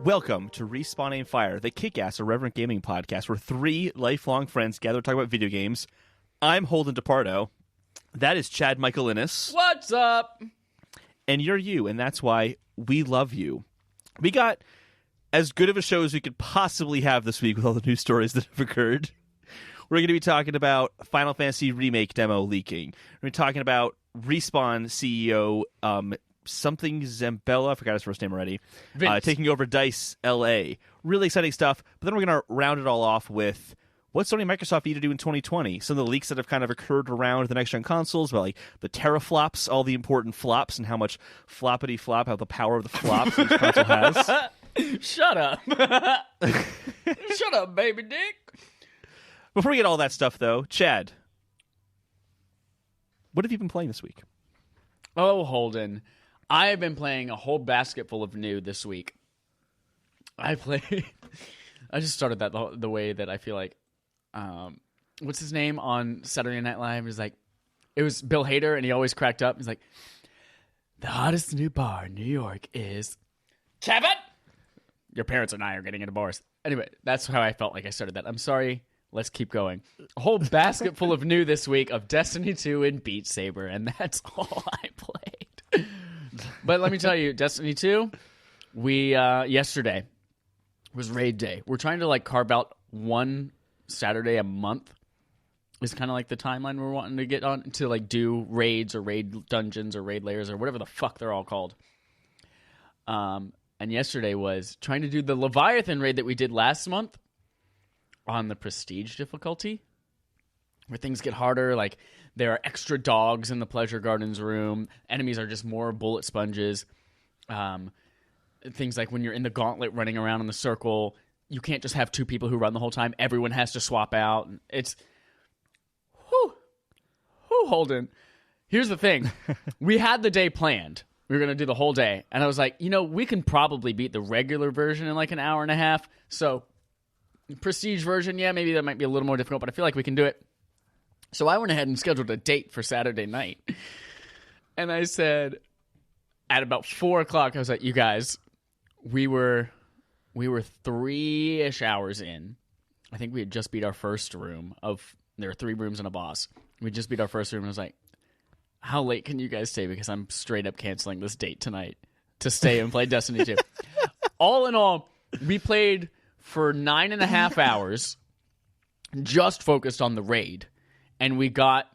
Welcome to Respawn Aim Fire, the kick-ass irreverent gaming podcast where three lifelong friends gather to talk about video games. I'm Holden DePardo. That is Chad Michael Innes. What's up? And you're you, and that's why we love you. We got as good of a show as we could possibly have this week with all the news stories that have occurred. We're going to be talking about Final Fantasy Remake demo leaking. We're going to be talking about Respawn CEO something Zambella, I forgot his first name already, taking over DICE LA. Really exciting stuff. But then we're going to round it all off with what Sony and Microsoft need to do in 2020. Some of the leaks that have kind of occurred around the next-gen consoles, about like the teraflops, all the important flops, and how much floppity flop, how the power of the flops each console has. Shut up. Shut up, baby dick. Before we get all that stuff, though, Chad, what have you been playing this week? Oh, Holden. I have been playing a whole basket full of new this week. I just started that the way that I feel like, what's his name on Saturday Night Live? It was Bill Hader, and he always cracked up. He's like, the hottest new bar in New York is Kevin. Your parents and I are getting into bars. Anyway, that's how I felt like I started that. I'm sorry. Let's keep going. A whole basket full of new this week of Destiny 2 and Beat Saber, and that's all I played. But let me tell you, Destiny 2, we yesterday was raid day. We're trying to carve out one Saturday a month. Is kind of like the timeline we're wanting to get on to do raids or raid dungeons or raid layers or whatever the fuck they're all called. And yesterday was trying to do the Leviathan raid that we did last month on the prestige difficulty, where things get harder. There are extra dogs in the pleasure gardens room. Enemies are just more bullet sponges. Things like when you're in the gauntlet running around in the circle, you can't just have two people who run the whole time. Everyone has to swap out. It's whew, Holden. Here's the thing. We had the day planned. We were going to do the whole day. And I was like, we can probably beat the regular version in an hour and a half. So prestige version, yeah, maybe that might be a little more difficult, but I feel like we can do it. So I went ahead and scheduled a date for Saturday night. And I said, at about 4 o'clock, I was like, you guys, we were 3-ish hours in. I think we had just beat our first room there are 3 rooms and a boss. We just beat our first room, and I was like, how late can you guys stay? Because I'm straight up canceling this date tonight to stay and play Destiny 2. All in all, we played for 9.5 hours, just focused on the raid. And we got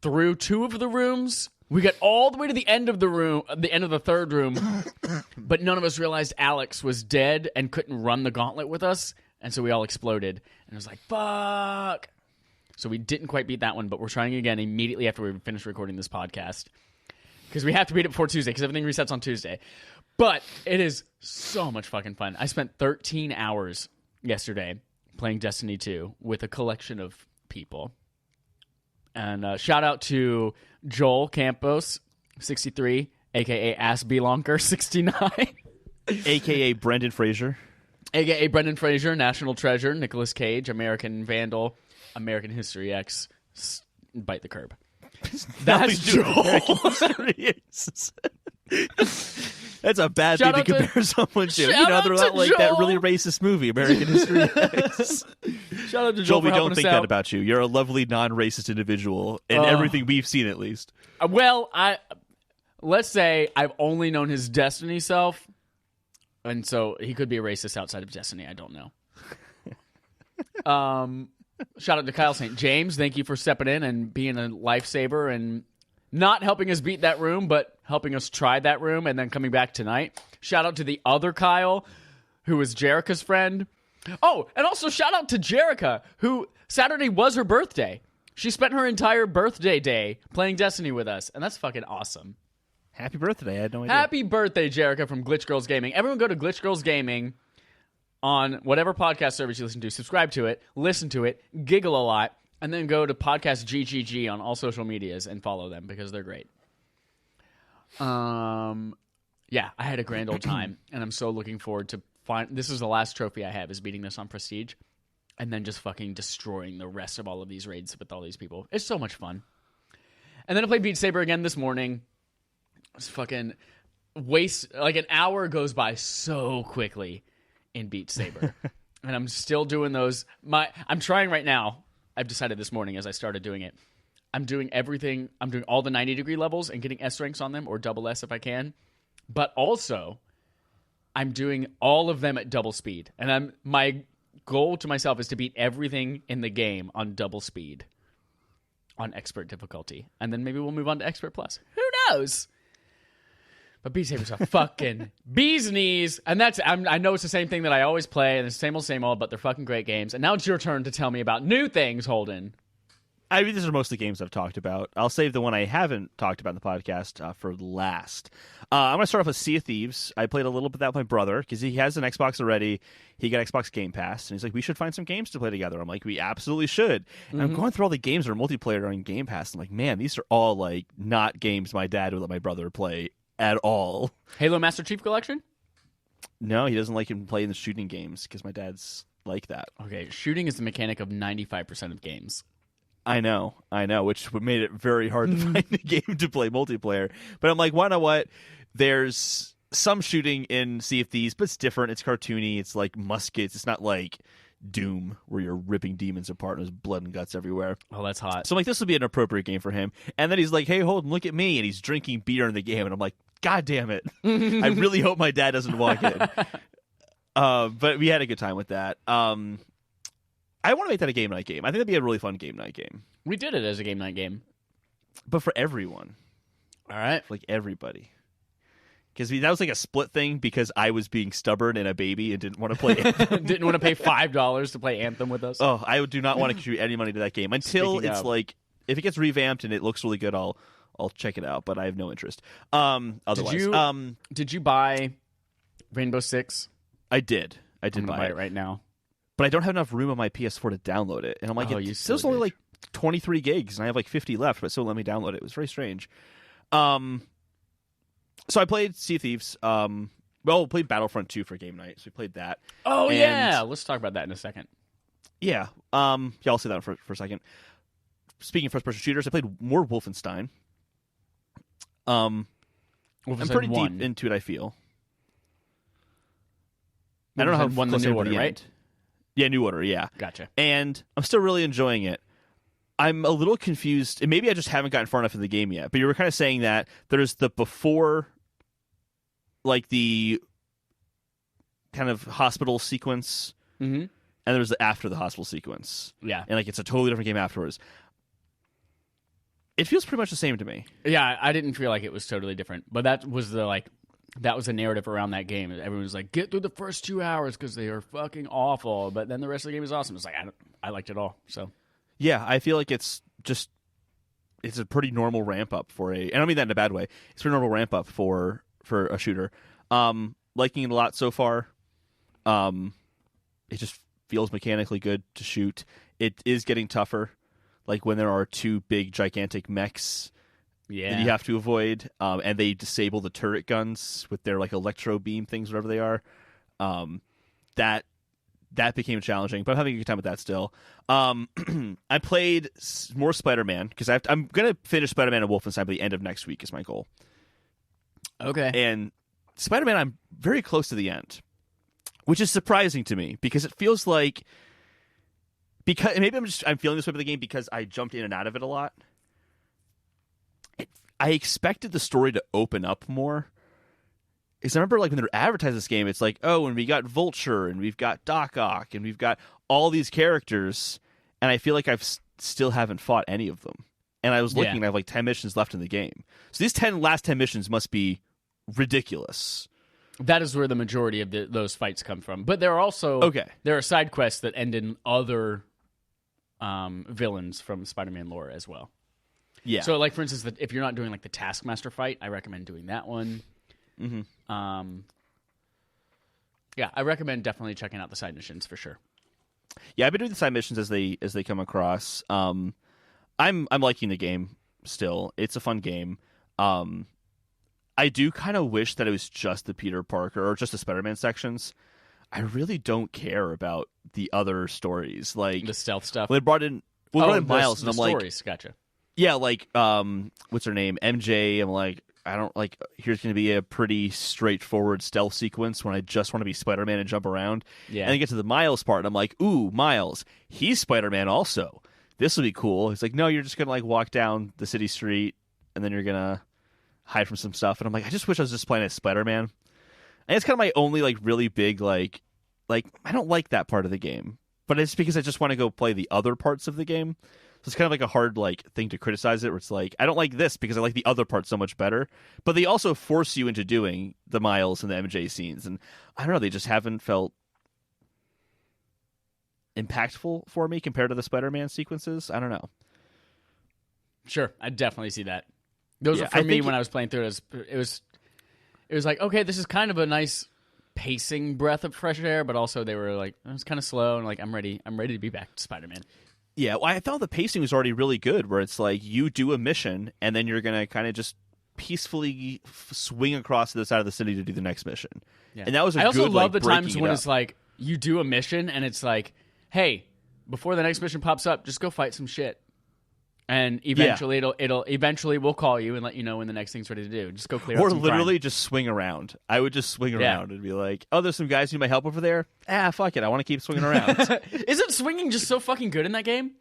through 2 of the rooms. We got all the way to the end of the room, the end of the 3rd room. But none of us realized Alex was dead and couldn't run the gauntlet with us. And so we all exploded. And it was like, fuck. So we didn't quite beat that one, but we're trying again immediately after we finish recording this podcast. Because we have to beat it before Tuesday, because everything resets on Tuesday. But it is so much fucking fun. I spent 13 hours yesterday playing Destiny 2 with a collection of people. And shout out to Joel Campos, 63, a.k.a. Assbelonker, 69. A.k.a. Brendan Fraser. A.k.a. Brendan Fraser, National Treasure, Nicolas Cage, American Vandal, American History X, Bite the Curb. That's Joel. That's a bad thing to compare someone to. They're not like Joel. That really racist movie, American History X. Shout out to Joel. We don't think that about you. You're a lovely, non-racist individual in everything we've seen, at least. Well, let's say I've only known his Destiny self, and so he could be a racist outside of Destiny. I don't know. Shout out to Kyle St. James. Thank you for stepping in and being a lifesaver and not helping us beat that room, but helping us try that room and then coming back tonight. Shout out to the other Kyle, who was Jerica's friend. Oh, and also shout out to Jerica, who Saturday was her birthday. She spent her entire birthday day playing Destiny with us, and that's fucking awesome. Happy birthday. I had no idea. Happy birthday, Jerica from Glitch Girls Gaming. Everyone go to Glitch Girls Gaming on whatever podcast service you listen to. Subscribe to it, listen to it, giggle a lot, and then go to Podcast GGG on all social medias and follow them because they're great. Yeah, I had a grand old time, and I'm so looking forward to this is the last trophy I have, is beating this on Prestige, and then just fucking destroying the rest of all of these raids with all these people. It's so much fun. And then I played Beat Saber again this morning. It's fucking... an hour goes by so quickly in Beat Saber. And I'm still doing those. I'm trying right now. I've decided this morning as I started doing it. I'm doing everything. I'm doing all the 90-degree levels and getting S ranks on them, or double S if I can. But also, I'm doing all of them at double speed. And my goal to myself is to beat everything in the game on double speed on expert difficulty. And then maybe we'll move on to expert plus. Who knows? But Beat Saber's a fucking bee's knees. And I know it's the same thing that I always play, and it's the same old, but they're fucking great games. And now it's your turn to tell me about new things, Holden. I mean, these are mostly games I've talked about. I'll save the one I haven't talked about in the podcast for last. I'm going to start off with Sea of Thieves. I played a little bit of that with my brother because he has an Xbox already. He got Xbox Game Pass, and he's like, we should find some games to play together. I'm like, we absolutely should. And I'm going through all the games that are multiplayer on Game Pass. I'm like, man, these are all like not games my dad would let my brother play at all. Halo Master Chief Collection? No, he doesn't like him playing the shooting games because my dad's like that. Okay, shooting is the mechanic of 95% of games. I know, which made it very hard to find a game to play multiplayer. But I'm like, why not what? There's some shooting in Sea of Thieves, but it's different. It's cartoony. It's like muskets. It's not like Doom, where you're ripping demons apart and there's blood and guts everywhere. Oh, that's hot. So I'm like, this would be an appropriate game for him. And then he's like, hey, Holden, look at me. And he's drinking beer in the game. And I'm like, God damn it. I really hope my dad doesn't walk in. But we had a good time with that. I want to make that a game night game. I think that'd be a really fun game night game. We did it as a game night game. But for everyone. All right. For like everybody. Because that was like a split thing because I was being stubborn and a baby and didn't want to play Anthem. Didn't want to pay $5 to play Anthem with us. Oh, I do not want to contribute any money to that game. Until Speaking it's of. like, if it gets revamped and it looks really good, I'll check it out. But I have no interest. Otherwise. Did you buy Rainbow Six? I did. I did I'm gonna buy buy it right now. But I don't have enough room on my PS4 to download it. And I'm like, it says only like 23 gigs, and I have like 50 left, but still let me download it. It was very strange. So I played Sea of Thieves. We played Battlefront 2 for game night, so we played that. Oh, yeah. Let's talk about that in a second. Yeah. I'll say that for a second. Speaking of first-person shooters, I played more Wolfenstein. I'm pretty deep into it, I feel. I don't know how won the New Order, right? Yeah, New Order, yeah. Gotcha. And I'm still really enjoying it. I'm a little confused, and maybe I just haven't gotten far enough in the game yet, but you were kind of saying that there's the before, like the kind of hospital sequence, and there's the after the hospital sequence. Yeah. And like it's a totally different game afterwards. It feels pretty much the same to me. Yeah, I didn't feel like it was totally different, but that was the narrative around that game. Everyone was like, get through the first 2 hours because they are fucking awful, but then the rest of the game is awesome. It's like, I liked it all, so. Yeah, I feel like it's a pretty normal ramp up and I don't mean that in a bad way. It's a pretty normal ramp up for a shooter. Liking it a lot so far. It just feels mechanically good to shoot. It is getting tougher, like when there are two big gigantic mechs that you have to avoid, and they disable the turret guns with their like electro beam things, whatever they are. That became challenging, but I'm having a good time with that still. I played more Spider-Man because I'm going to finish Spider-Man and Wolfenstein by the end of next week is my goal. Okay. And Spider-Man, I'm very close to the end, which is surprising to me because it feels like maybe I'm feeling this way with the game because I jumped in and out of it a lot. I expected the story to open up more. Because I remember, like, when they were advertising this game, it's like, oh, and we got Vulture, and we've got Doc Ock, and we've got all these characters, and I feel like still haven't fought any of them. And I was looking, and I have, like, 10 missions left in the game. So these last 10 missions must be ridiculous. That is where the majority of those fights come from. But there are also there are side quests that end in other villains from Spider-Man lore as well. Yeah. So, like, for instance, if you're not doing, like, the Taskmaster fight, I recommend doing that one. Mm-hmm. Yeah, I recommend definitely checking out the side missions for sure. Yeah, I've been doing the side missions as they come across. I'm liking the game still. It's a fun game. I do kind of wish that it was just the Peter Parker or just the Spider-Man sections. I really don't care about the other stories, like the stealth stuff. They brought in Miles, and I'm stories. Gotcha. Yeah, like what's her name, MJ. I'm like, I don't like. Here's going to be a pretty straightforward stealth sequence when I just want to be Spider-Man and jump around. Yeah. And then get to the Miles part, and I'm like, ooh, Miles, he's Spider-Man also. This will be cool. He's like, no, you're just going to like walk down the city street, and then you're going to hide from some stuff. And I'm like, I just wish I was just playing as Spider-Man. And it's kind of my only like really big like I don't like that part of the game, but it's because I just want to go play the other parts of the game. So it's kind of like a hard like thing to criticize it, where it's like I don't like this because I like the other part so much better. But they also force you into doing the Miles and the MJ scenes, and I don't know, they just haven't felt impactful for me compared to the Spider-Man sequences. I don't know. Sure, I definitely see that. Those Yeah, for me when I was playing through it was like, okay, this is kind of a nice pacing breath of fresh air, but also they were like, it was kind of slow, and like I'm ready to be back to Spider-Man. Yeah, well, I thought the pacing was already really good, where it's like you do a mission, and then you're going to kind of just peacefully swing across to the side of the city to do the next mission. Yeah. And that was a I also good, love like, the times breaking when it it's up. like you do a mission, and it's like, hey, before the next mission pops up, just go fight some shit. And eventually it'll eventually we'll call you and let you know when the next thing's ready to do. Just go clear or out some literally crime. just swing around. I would just swing around and be like, oh, there's some guys who need my help over there. Fuck it, I want to keep swinging around. Isn't swinging just so fucking good in that game?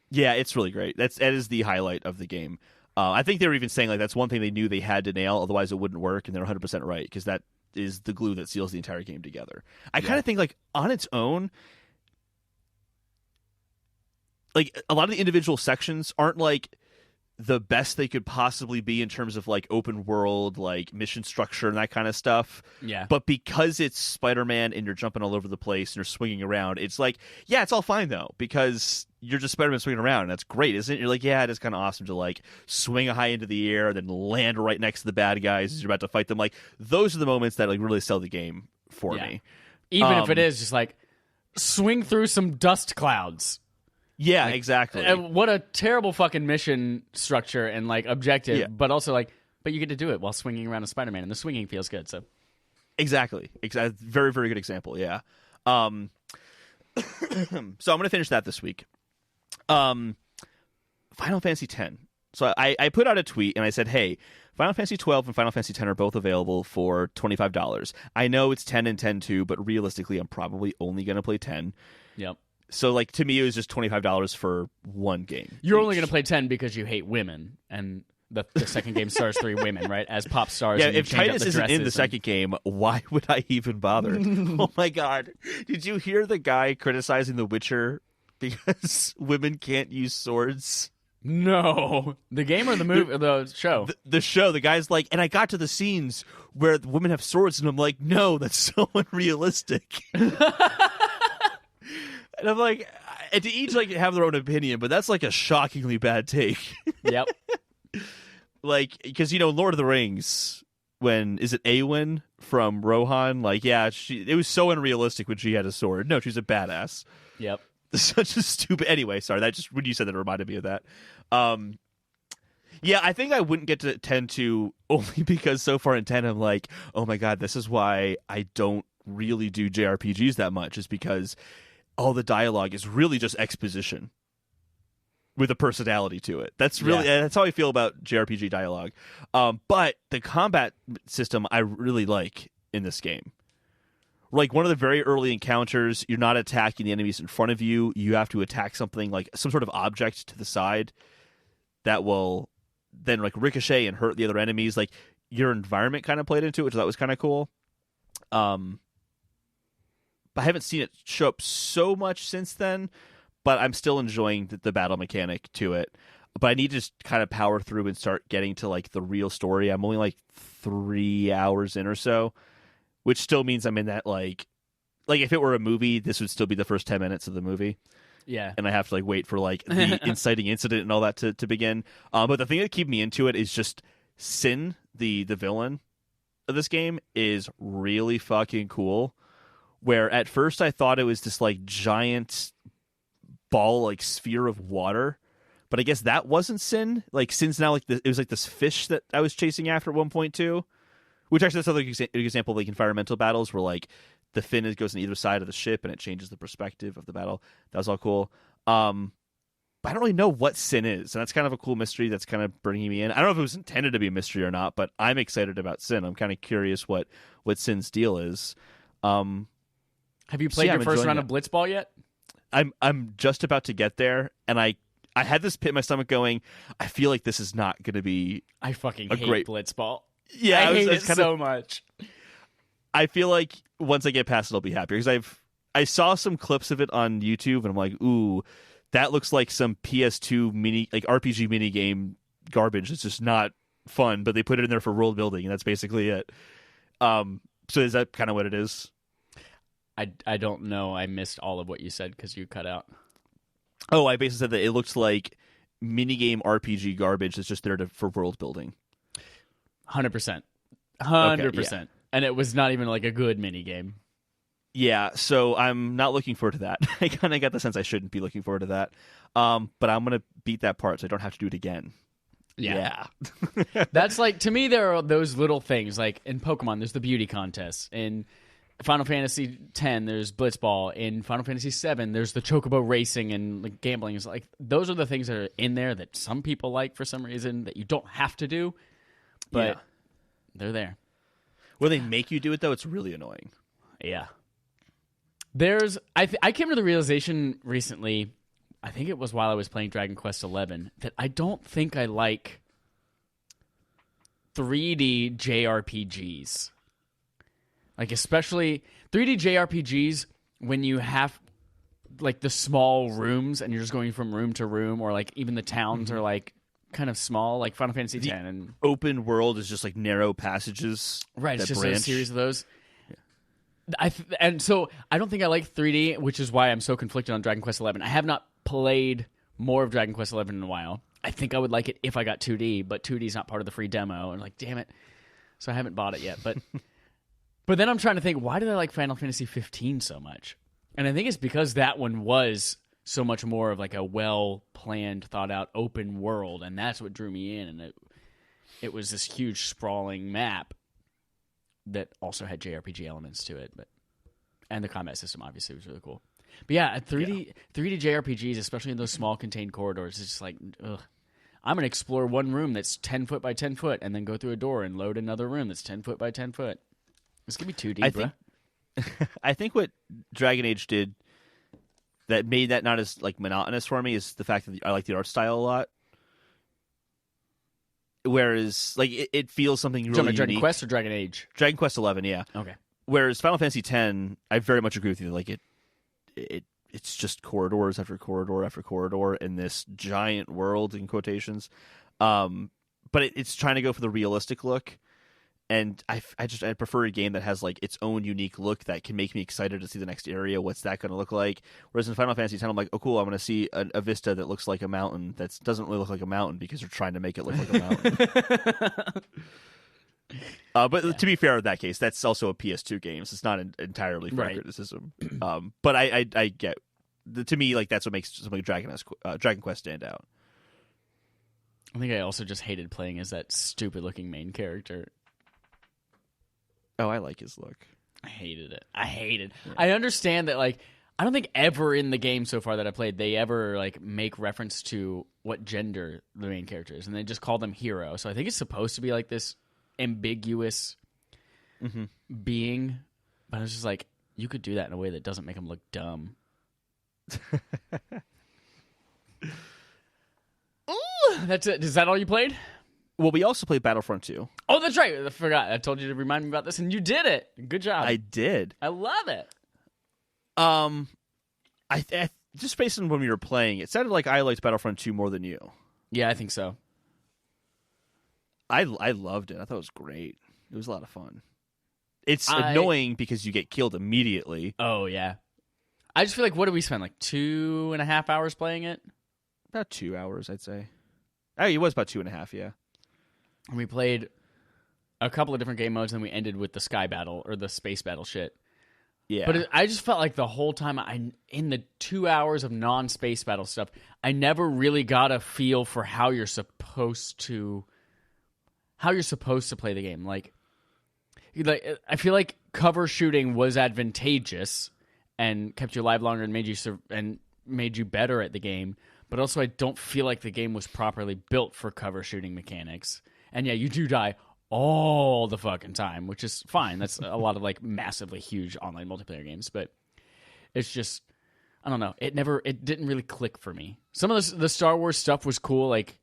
Yeah, it's really great. That is the highlight of the game. I think they were even saying like that's one thing they knew they had to nail, otherwise it wouldn't work, and they're 100% right, because that is the glue that seals the entire game together. I kind of think like on its own, like a lot of the individual sections aren't like the best they could possibly be in terms of like open world, like mission structure and that kind of stuff. Yeah. But because it's Spider-Man and you're jumping all over the place and you're swinging around, it's like, yeah, it's all fine though, because you're just Spider-Man swinging around, and that's great, isn't it? You're like, yeah, it is kind of awesome to like swing high into the air, then land right next to the bad guys as you're about to fight them. Like those are the moments that like really sell the game for me. Even if it is just like swing through some dust clouds. Yeah, like, exactly. What a terrible fucking mission structure and like objective, Yeah. but also like, but you get to do it while swinging around as Spider-Man, and the swinging feels good. So exactly. Very, very good example. Yeah. So I'm going to finish that this week. Final Fantasy X. So I put out a tweet and I said, hey, Final Fantasy 12 and Final Fantasy X are both available for $25. I know it's 10 and 10 too, but realistically, I'm probably only going to play 10. Yep. So, like, to me, it was just $25 for one game. You're only going to play 10 because you hate women, and the second game stars 3 women, right? As pop stars. Yeah, and you if change up Titus the isn't in the dresses second game, why would I even bother? Oh, my God. Did you hear the guy criticizing The Witcher because women can't use swords? No. The game or the movie or the show? The show. The guy's like, and I got to the scenes where the women have swords, and I'm like, no, that's so unrealistic. And I'm like, and to each like have their own opinion, but that's like a shockingly bad take. Yep. Like, because Lord of the Rings, when is it Eowyn from Rohan? Like, yeah, it was so unrealistic when she had a sword. No, she's a badass. Yep. Such a stupid. Anyway, sorry. That just when you said that, it reminded me of that. Yeah, I think I wouldn't get to 10-2 only because so far in 10, I'm like, oh my God, this is why I don't really do JRPGs that much, is because all the dialogue is really just exposition with a personality to it. That's really that's how I feel about JRPG dialogue. But the combat system I really like in this game. Like one of the very early encounters, you're not attacking the enemies in front of you. You have to attack something like some sort of object to the side that will then like ricochet and hurt the other enemies. Like your environment kind of played into it, which I thought was kind of cool. But I haven't seen it show up so much since then, but I'm still enjoying the battle mechanic to it. But I need to just kind of power through and start getting to like the real story. I'm only like 3 hours in or so, which still means I'm in that like if it were a movie, this would still be the first 10 minutes of the movie. Yeah. And I have to like wait for like the inciting incident and all that to begin. But the thing that keeps me into it is just Sin, the villain of this game, is really fucking cool. Where at first I thought it was this like giant ball, like sphere of water, but I guess that wasn't Sin. Like Sin's now like it was like this fish that I was chasing after at 1.2, which actually that's another example of like environmental battles where like the fin goes on either side of the ship and it changes the perspective of the battle. That was all cool. I don't really know what Sin is, and that's kind of a cool mystery that's kind of bringing me in. I don't know if it was intended to be a mystery or not, but I'm excited about Sin. I'm kind of curious what Sin's deal is. Have you played your first round of Blitzball yet? I'm just about to get there, and I had this pit in my stomach going, I feel like this is not going to be I fucking hate Blitzball. Yeah, I hate it so much. I feel like once I get past it, I'll be happier, because I saw some clips of it on YouTube, and I'm like, ooh, that looks like some PS2 RPG mini game garbage. It's just not fun, but they put it in there for world building, and that's basically it. So is that kind of what it is? I don't know. I missed all of what you said because you cut out. Oh, I basically said that it looks like minigame RPG garbage that's just there for world building. 100%. 100%. Yeah. And it was not even like a good minigame. Yeah, so I'm not looking forward to that. I kind of got the sense I shouldn't be looking forward to that. But I'm going to beat that part so I don't have to do it again. Yeah. That's like, to me, there are those little things. Like in Pokemon, there's the beauty contest. In Final Fantasy X, there's Blitzball. In Final Fantasy VII, there's the Chocobo racing and like, gambling. It's like, those are the things that are in there that some people like for some reason that you don't have to do. But they're there. When they make you do it, though, it's really annoying. Yeah. I came to the realization recently, I think it was while I was playing Dragon Quest XI, that I don't think I like 3D JRPGs. Like, especially 3D JRPGs when you have, like, the small rooms and you're just going from room to room, or, like, even the towns are, like, kind of small, like Final Fantasy X. And open world is just, like, narrow passages. Right, it's just a series of those. And so I don't think I like 3D, which is why I'm so conflicted on Dragon Quest XI. I have not played more of Dragon Quest XI in a while. I think I would like it if I got 2D, but 2D is not part of the free demo. And like, damn it. So I haven't bought it yet. But but then I'm trying to think, why did I like Final Fantasy 15 so much? And I think it's because that one was so much more of like a well-planned, thought-out open world. And that's what drew me in. And it was this huge sprawling map that also had JRPG elements to it, and the combat system obviously was really cool. But yeah, 3D JRPGs, especially in those small contained corridors, is just like, ugh. I'm gonna explore one room that's 10 foot by 10 foot, and then go through a door and load another room that's 10 foot by 10 foot. This could be 2D, bro. I think what Dragon Age did that made that not as like monotonous for me is the fact that I like the art style a lot. Whereas, like, it feels something really unique. Dragon Quest or Dragon Age? Dragon Quest XI, yeah. Okay. Whereas Final Fantasy X, I very much agree with you. Like, it's just corridors after corridor after corridor in this giant world, in quotations. But it's trying to go for the realistic look. And I prefer a game that has like its own unique look that can make me excited to see the next area. What's that going to look like? Whereas in Final Fantasy X, I'm like, oh cool, I'm going to see a vista that looks like a mountain that doesn't really look like a mountain because they're trying to make it look like a mountain. But to be fair in that case, that's also a PS2 game, so it's not entirely fair criticism. But I get, to me, like that's what makes something like Dragon Quest stand out. I think I also just hated playing as that stupid looking main character. Oh, I like his look. I hated it. Yeah. I understand that, like, I don't think ever in the game so far that I played, they ever, like, make reference to what gender the main character is, and they just call them hero. So I think it's supposed to be, like, this ambiguous being, but it's just like, you could do that in a way that doesn't make him look dumb. Ooh, that's it. Is that all you played? Well, we also played Battlefront 2. Oh, that's right. I forgot. I told you to remind me about this, and you did it. Good job. I did. I love it. I just based on when we were playing, it sounded like I liked Battlefront 2 more than you. Yeah, I think so. I loved it. I thought it was great. It was a lot of fun. It's annoying because you get killed immediately. Oh, yeah. I just feel like, what did we spend, like 2.5 hours playing it? About 2 hours, I'd say. Oh, it was about 2.5, yeah. And we played a couple of different game modes, and we ended with the sky battle, or the space battle shit. Yeah. But I just felt like the whole time, in the 2 hours of non-space battle stuff, I never really got a feel for how you're supposed to play the game. Like I feel like cover shooting was advantageous and kept you alive longer and made you better at the game. but also I don't feel like the game was properly built for cover shooting mechanics. And yeah, you do die all the fucking time, which is fine. That's a lot of like massively huge online multiplayer games, but it's just, I don't know. It didn't really click for me. Some of the Star Wars stuff was cool. Like,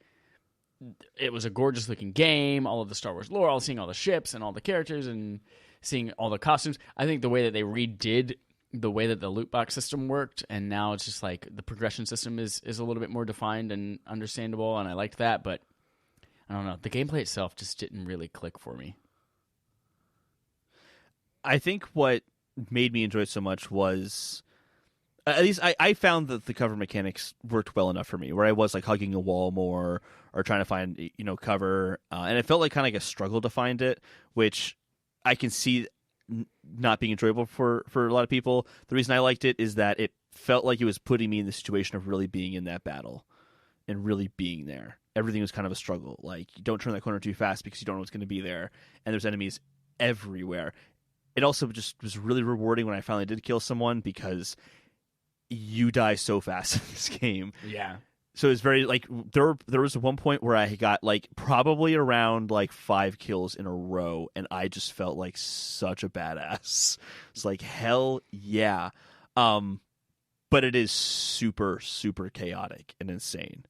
it was a gorgeous looking game. All of the Star Wars lore, seeing all the ships and all the characters and seeing all the costumes. I think the way that they redid the way that the loot box system worked, and now it's just like the progression system is a little bit more defined and understandable, and I liked that, but I don't know. The gameplay itself just didn't really click for me. I think what made me enjoy it so much was, at least I found that the cover mechanics worked well enough for me, where I was like hugging a wall more or trying to find, cover, and it felt like kind of like a struggle to find it, which I can see not being enjoyable for a lot of people. The reason I liked it is that it felt like it was putting me in the situation of really being in that battle and really being there. Everything was kind of a struggle. Like, you don't turn that corner too fast because you don't know what's going to be there, and there's enemies everywhere. It also just was really rewarding when I finally did kill someone, because you die so fast in this game. Yeah. So it's very, like, there was one point where I got, like, probably around, like, 5 kills in a row, and I just felt like such a badass. It's like, hell yeah. But it is super, super chaotic and insane.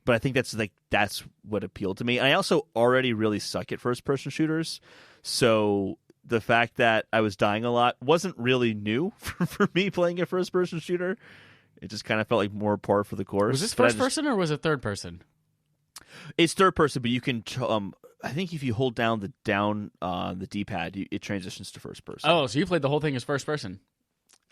But I think that's what appealed to me. And I also already really suck at first-person shooters, so the fact that I was dying a lot wasn't really new for me playing a first-person shooter. It just kind of felt like more par for the course. Was this first person or was it third person? It's third person, but you can. I think if you hold down the D-pad, it transitions to first person. Oh, so you played the whole thing as first person?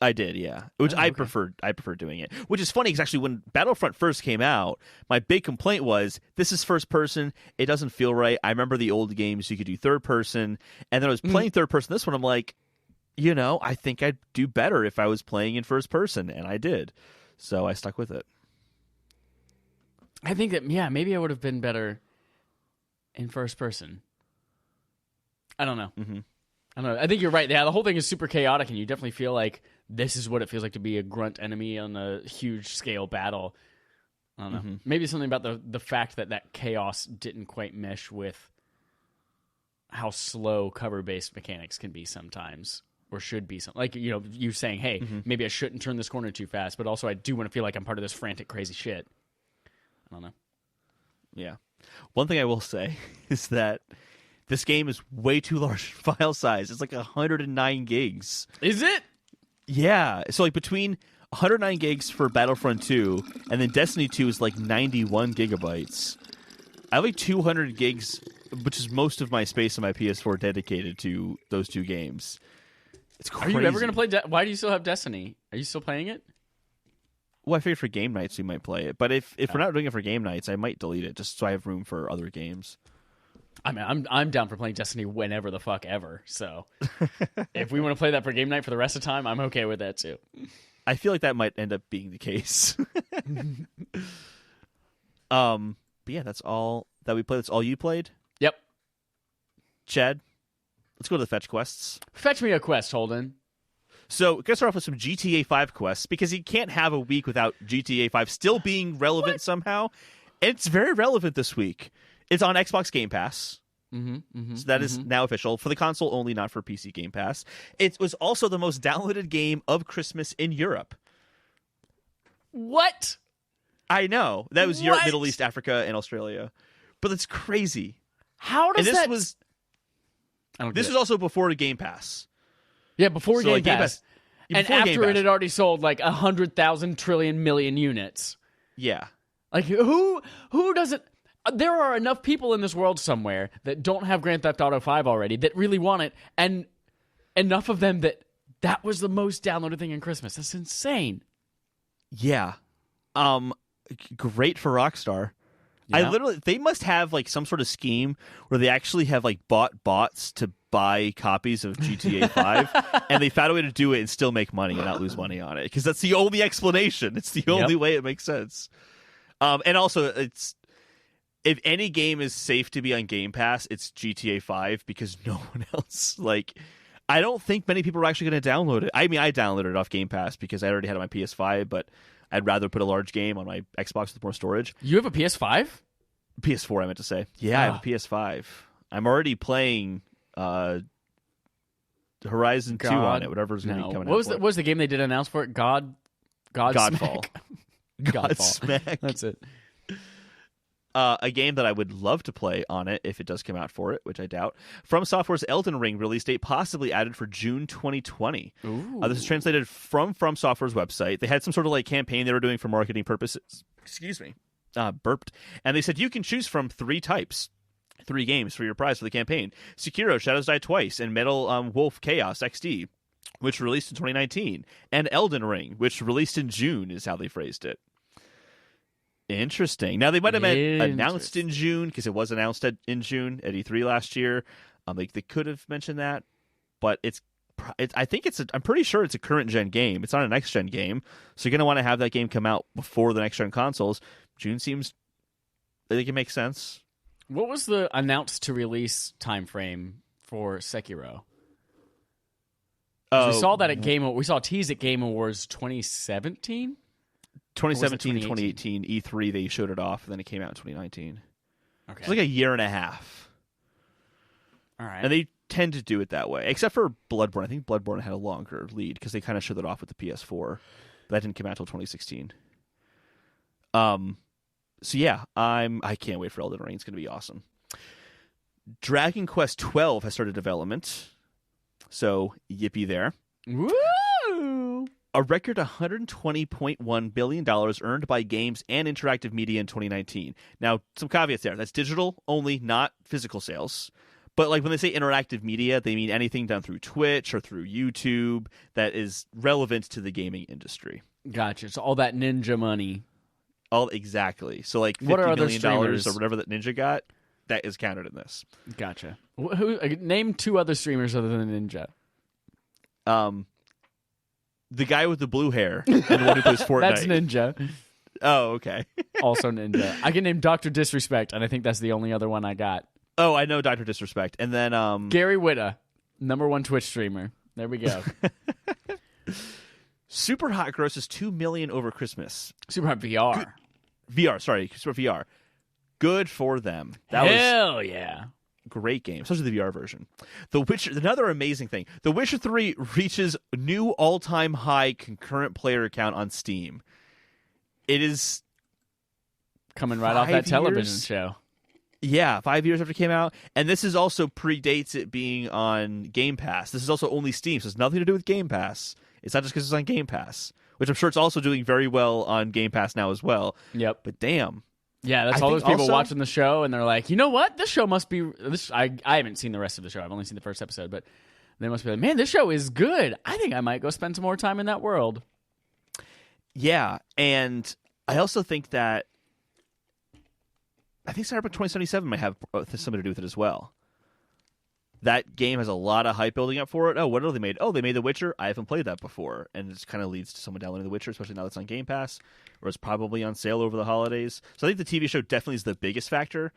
I did, yeah. Which I preferred doing it. Which is funny, because actually when Battlefront first came out, my big complaint was, this is first person, it doesn't feel right. I remember the old games, you could do third person, and then I was playing third person. This one, I'm like, I think I'd do better if I was playing in first person, and I did. So I stuck with it. I think that, yeah, maybe I would have been better in first person. I don't know. Mm-hmm. I don't know. I think you're right. Yeah, the whole thing is super chaotic, and you definitely feel like this is what it feels like to be a grunt enemy on a huge scale battle. I don't know. Mm-hmm. Maybe something about the fact that chaos didn't quite mesh with how slow cover-based mechanics can be sometimes, or should be. Like, you saying, hey, maybe I shouldn't turn this corner too fast, but also I do want to feel like I'm part of this frantic, crazy shit. I don't know. Yeah. One thing I will say is that this game is way too large file size. It's like 109 gigs. Is it? Yeah. So like between 109 gigs for Battlefront 2 and then Destiny 2 is like 91 gigabytes. I have like 200 gigs, which is most of my space on my PS4 dedicated to those two games. It's crazy. Are you ever going to play? Why do you still have Destiny? Are you still playing it? Well, I figured for game nights we might play it. But if we're not doing it for game nights, I might delete it just so I have room for other games. I mean, I'm down for playing Destiny whenever the fuck ever. So if we want to play that for game night for the rest of the time, I'm okay with that too. I feel like that might end up being the case. But yeah, that's all that we played. That's all you played? Yep. Chad, let's go to the fetch quests. Fetch me a quest, Holden. So, let's start off with some GTA 5 quests, because you can't have a week without GTA 5 still being relevant somehow. And it's very relevant this week. It's on Xbox Game Pass. So that is now official. For the console only, not for PC Game Pass. It was also the most downloaded game of Christmas in Europe. What? I know. That was Europe, Middle East, Africa, and Australia. But that's crazy. How does that... This was also before the Game Pass. Yeah, before Game Pass. And after it had already sold like 100,000 trillion million units. Yeah. Like, who doesn't... There are enough people in this world somewhere that don't have Grand Theft Auto 5 already that really want it, and enough of them that was the most downloaded thing in Christmas. That's insane. Yeah. Great for Rockstar. Yeah. They must have like some sort of scheme where they actually have like bought bots to buy copies of GTA 5 and they found a way to do it and still make money and not lose money on it, because that's the only explanation. It's the only way it makes sense. And also, if any game is safe to be on Game Pass, it's GTA 5, because no one else, like, I don't think many people are actually going to download it. I mean, I downloaded it off Game Pass because I already had it on my PS5, but I'd rather put a large game on my Xbox with more storage. You have a PS5? PS4, I meant to say. Yeah, I have a PS5. I'm already playing Horizon 2 on it, whatever's going to be coming out. What was the game they did announce for it? Godfall. Godsmack. That's it. A game that I would love to play on it if it does come out for it, which I doubt. From Software's Elden Ring release date possibly added for June 2020. This is translated from Software's website. They had some sort of like campaign they were doing for marketing purposes. Excuse me. Burped. And they said you can choose from 3 games for your prize for the campaign. Sekiro Shadows Die Twice and Metal Wolf Chaos XD, which released in 2019. And Elden Ring, which released in June, is how they phrased it. Interesting. Now, they might have meant announced in June, because it was announced in June at E3 last year. They could have mentioned that, but I'm pretty sure it's a current-gen game. It's not a next-gen game, so you're going to want to have that game come out before the next-gen consoles. June seems, I think it makes sense. What was the announced to release time frame for Sekiro? We saw that at we saw a tease at Game Awards 2017? 2017 and 2018 E3 they showed it off, and then it came out in 2019. Okay. It's like a year and a half. All right. And they tend to do it that way, except for Bloodborne. I think Bloodborne had a longer lead because they kind of showed it off with the PS4. But that didn't come out until 2016. So yeah, I can't wait for Elden Ring. It's going to be awesome. Dragon Quest XII has started development. So yippee there. Woo! A record $120.1 billion earned by games and interactive media in 2019. Now, some caveats there. That's digital only, not physical sales. But like when they say interactive media, they mean anything done through Twitch or through YouTube that is relevant to the gaming industry. Gotcha. So all that ninja money. Exactly. So like $50 million or whatever that Ninja got, that is counted in this. Gotcha. Name 2 other streamers other than Ninja. The guy with the blue hair and the one who plays Fortnite. That's Ninja. Oh, okay. Also Ninja. I can name Dr. Disrespect, and I think that's the only other one I got. Oh, I know Dr. Disrespect. And then Gary Whitta, #1 Twitch streamer. There we go. Super Hot grosses $2 million over Christmas. Super Hot VR. Super VR. Good for them. Hell yeah. Great game, especially the VR version. The Witcher, another amazing thing. The Witcher 3 reaches new all-time high concurrent player count on Steam. It is coming right off that television show. Yeah, 5 years after it came out. And this is also predates it being on Game Pass. This is also only Steam, so it's nothing to do with Game Pass. It's not just because it's on Game Pass, which I'm sure it's also doing very well on Game Pass now as well. Yep. But damn. Yeah, that's all those people watching the show, and they're like, you know what? This show must be... I haven't seen the rest of the show. I've only seen the first episode, but they must be like, man, this show is good. I think I might go spend some more time in that world. Yeah, and I also think that... I think Cyberpunk 2077 might have something to do with it as well. That game has a lot of hype building up for it. Oh, what have they made? Oh, they made The Witcher. I haven't played that before. And it kind of leads to someone downloading The Witcher, especially now that it's on Game Pass, or it's probably on sale over the holidays. So I think the TV show definitely is the biggest factor.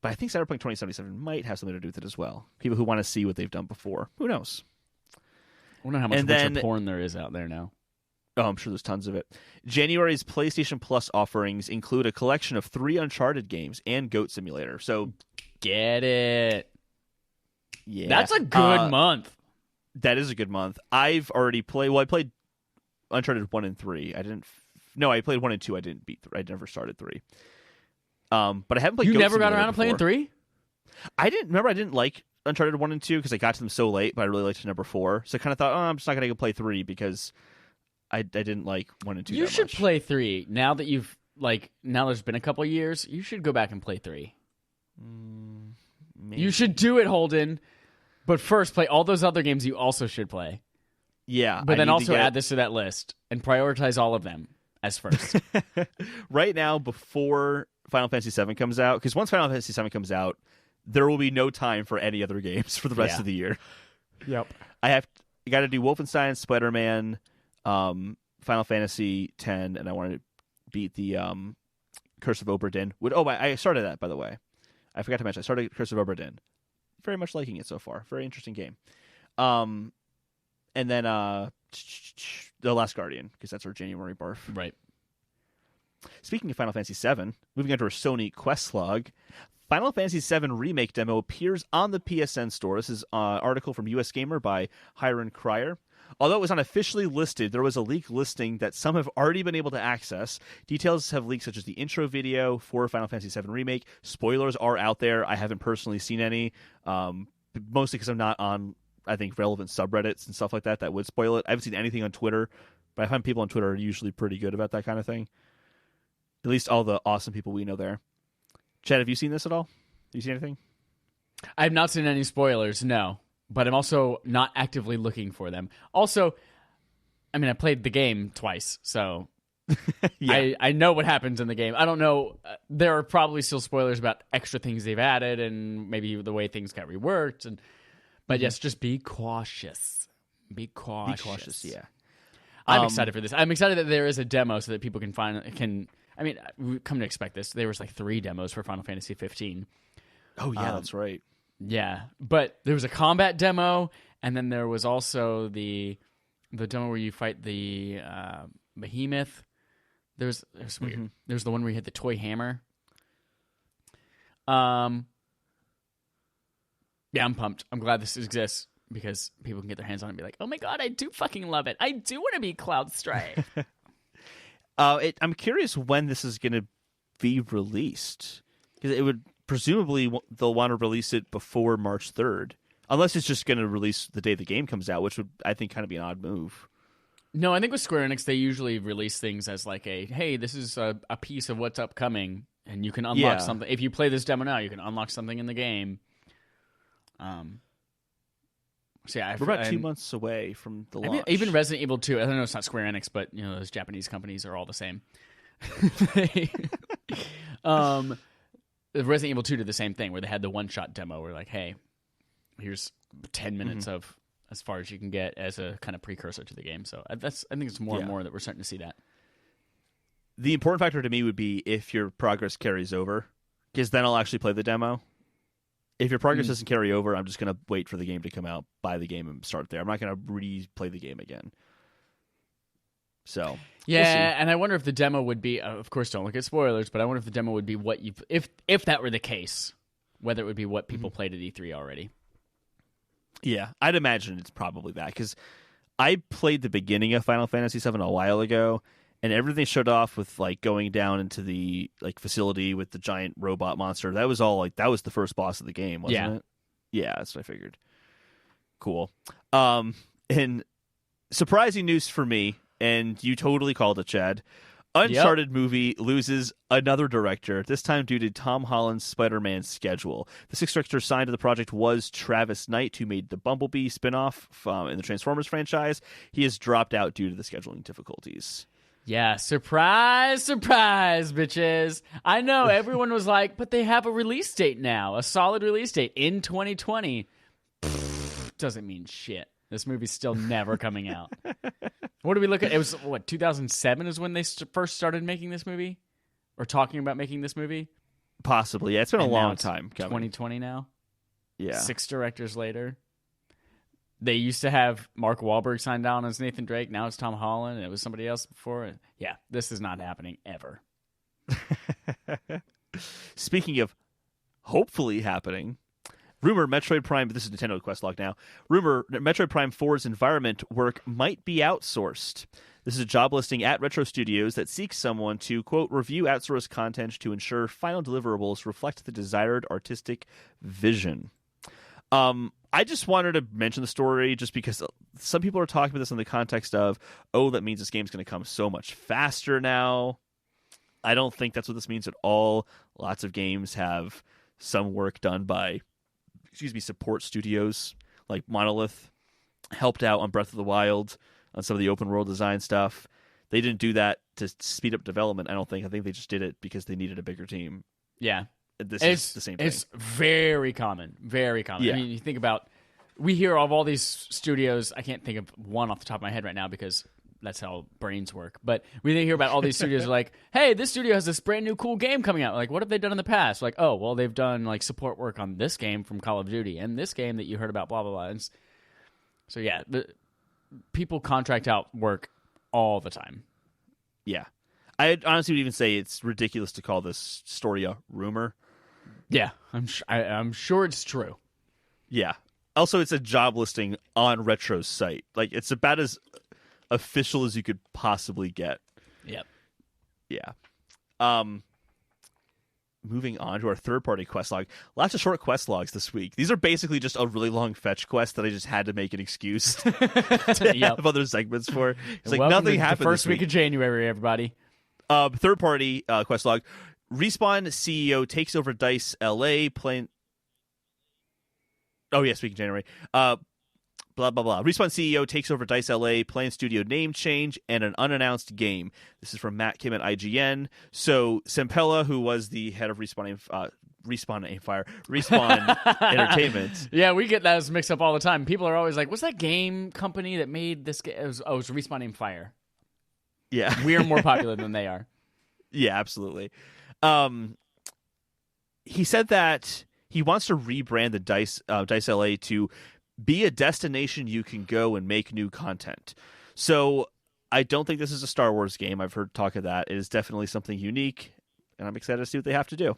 But I think Cyberpunk 2077 might have something to do with it as well. People who want to see what they've done before. Who knows? I wonder how much Witcher porn there is out there now. Oh, I'm sure there's tons of it. January's PlayStation Plus offerings include a collection of 3 Uncharted games and Goat Simulator. So get it. Yeah. That's a good month. That is a good month. I've already played... Well, I played Uncharted 1 and 3. I played 1 and 2. I didn't beat 3. I never started 3. But I haven't played You Goat never got Simulator around to playing 3? I didn't like Uncharted 1 and 2 because I got to them so late, but I really liked number 4. So I kind of thought, I'm just not going to go play 3 because I didn't like 1 and 2 You that should much. play 3. Now that now there's been a couple of years, you should go back and play 3. Maybe. You should do it, Holden. But first, play all those other games you also should play. Yeah. But then also add this to that list and prioritize all of them as first. Right now, before Final Fantasy VII comes out, because once Final Fantasy VII comes out, there will be no time for any other games for the rest of the year. Yep. I got to do Wolfenstein, Spider-Man, Final Fantasy X, and I want to beat the Curse of Obra Dinn. I started that, by the way. I forgot to mention. I started Curse of Obra Dinn. Very much liking it so far. Very interesting game. And then The Last Guardian, because that's our January barf. Right. Speaking of Final Fantasy VII, moving on to our Sony quest log, Final Fantasy VII Remake demo appears on the PSN store. This is an article from US Gamer by Hiron Cryer. Although it was unofficially listed, there was a leaked listing that some have already been able to access. Details have leaked, such as the intro video for Final Fantasy VII Remake. Spoilers are out there. I haven't personally seen any, mostly because I'm not on, I think, relevant subreddits and stuff like that would spoil it. I haven't seen anything on Twitter, but I find people on Twitter are usually pretty good about that kind of thing. At least all the awesome people we know there. Chad, have you seen this at all? Have you seen anything? I have not seen any spoilers, no. But I'm also not actively looking for them. Also, I mean, I played the game twice, so yeah. I know what happens in the game. I don't know. There are probably still spoilers about extra things they've added and maybe the way things got reworked. But yes, just be cautious. Be cautious, yeah. I'm excited for this. I'm excited that there is a demo so that people can. I mean, we come to expect this. There was like 3 demos for Final Fantasy 15. Oh yeah, that's right. Yeah, but there was a combat demo, and then there was also the demo where you fight the behemoth. There's weird. There's the one where you hit the toy hammer. Yeah, I'm pumped. I'm glad this exists because people can get their hands on it and be like, "Oh my god, I do fucking love it. I do want to be Cloud Strife." I'm curious when this is going to be released, because it would presumably they'll want to release it before March 3rd, unless it's just going to release the day the game comes out, which would, I think, kind of be an odd move. No, I think with Square Enix, they usually release things as like hey, this is a piece of what's upcoming, and you can unlock something. If you play this demo now, you can unlock something in the game. So yeah, we're about 2 months away from the launch. Even Resident Evil 2, I know it's not Square Enix, but you know those Japanese companies are all the same. Resident Evil 2 did the same thing, where they had the one-shot demo where like, hey, here's 10 minutes of as far as you can get as a kind of precursor to the game. So I think it's more and more that we're starting to see that. The important factor to me would be if your progress carries over, because then I'll actually play the demo. If your progress doesn't carry over, I'm just going to wait for the game to come out, buy the game, and start there. I'm not going to replay the game again. So yeah, we'll and I wonder if the demo would be. Of course, don't look at spoilers, but I wonder if the demo would be what you. If that were the case, whether it would be what people played at E3 already. Yeah, I'd imagine it's probably that, because I played the beginning of Final Fantasy VII a while ago, and everything showed off with like going down into the like facility with the giant robot monster. That was all like that was the first boss of the game, wasn't it? Yeah, that's what I figured. Cool. And surprising news for me, and you totally called it, Chad. Uncharted movie loses another director, this time due to Tom Holland's Spider-Man schedule. The sixth director signed to the project was Travis Knight, who made the Bumblebee spinoff in the Transformers franchise. He has dropped out due to the scheduling difficulties. Yeah, surprise, surprise, bitches. I know everyone was like, but they have a release date now, a solid release date in 2020. Doesn't mean shit. This movie's still never coming out. What do we look at? It was, 2007 is when they first started making this movie? Or talking about making this movie? Possibly, yeah. It's been a long time coming. 2020 now? Yeah. 6 directors later. They used to have Mark Wahlberg signed on as Nathan Drake. Now it's Tom Holland, and it was somebody else before. Yeah, this is not happening ever. Speaking of hopefully happening, rumor Metroid Prime, this is Nintendo Quest Log now, rumor Metroid Prime 4's environment work might be outsourced. This is a job listing at Retro Studios that seeks someone to, quote, review outsourced content to ensure final deliverables reflect the desired artistic vision. I just wanted to mention the story just because some people are talking about this in the context of, oh, that means this game's going to come so much faster now. I don't think that's what this means at all. Lots of games have some work done by, support studios like Monolith, helped out on Breath of the Wild, on some of the open world design stuff. They didn't do that to speed up development, I don't think. I think they just did it because they needed a bigger team. Yeah. This is the same thing. It's very common. Very common. Yeah. I mean, you think about, we hear of all these studios. I can't think of one off the top of my head right now because that's how brains work. But we hear about all these studios are like, hey, this studio has this brand new cool game coming out. Like, what have they done in the past? Like, oh, well, they've done like support work on this game from Call of Duty and this game that you heard about, blah, blah, blah. And so, yeah, people contract out work all the time. Yeah. I honestly would even say it's ridiculous to call this story a rumor. Yeah, I'm sure it's true. Yeah. Also, it's a job listing on Retro's site. Like, it's about as official as you could possibly get. Yep. Yeah. Moving on to our third-party quest log. Lots of short quest logs this week. These are basically just a really long fetch quest that I just had to make an excuse to have other segments for. It's like nothing happened the first this week of January, everybody. Third-party quest log. Respawn CEO takes over DICE LA playing... Oh, yeah, speaking of January. Blah, blah, blah. Respawn CEO takes over DICE LA, plan studio name change, and an unannounced game. This is from Matt Kim at IGN. So, Sempella, who was the head of Respawn Entertainment. Yeah, we get those mixed up all the time. People are always like, what's that game company that made this game? It was Respawn Aim Fire. Yeah. We are more popular than they are. Yeah, absolutely. He said that he wants to rebrand the DICE LA to be a destination you can go and make new content. So I don't think this is a Star Wars game. I've heard talk of that. It is definitely something unique, and I'm excited to see what they have to do.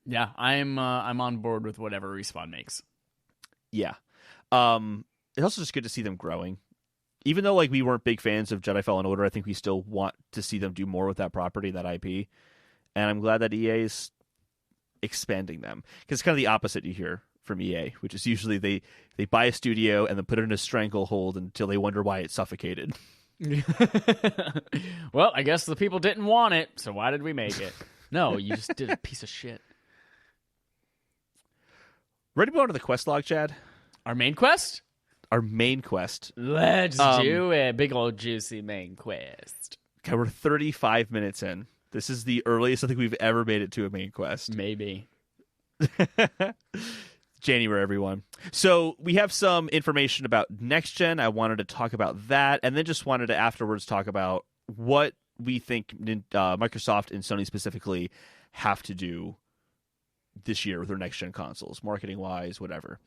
Yeah, I'm on board with whatever Respawn makes. Yeah. It's also just good to see them growing. Even though like we weren't big fans of Jedi Fallen Order, I think we still want to see them do more with that property, that IP. And I'm glad that EA is expanding them. Because it's kind of the opposite you hear from EA, which is usually they buy a studio and then put it in a stranglehold until they wonder why it suffocated. Well, I guess the people didn't want it, so why did we make it? No, you just did a piece of shit. Ready to go on to the quest log, Chad? Our main quest? Our main quest. Let's do it. Big old juicy main quest. Okay, we're 35 minutes in. This is the earliest I think we've ever made it to a main quest. Maybe. January, everyone. So we have some information about next gen. I wanted to talk about that, and then just wanted to afterwards talk about what we think Microsoft and Sony specifically have to do this year with their next gen consoles, marketing wise, whatever.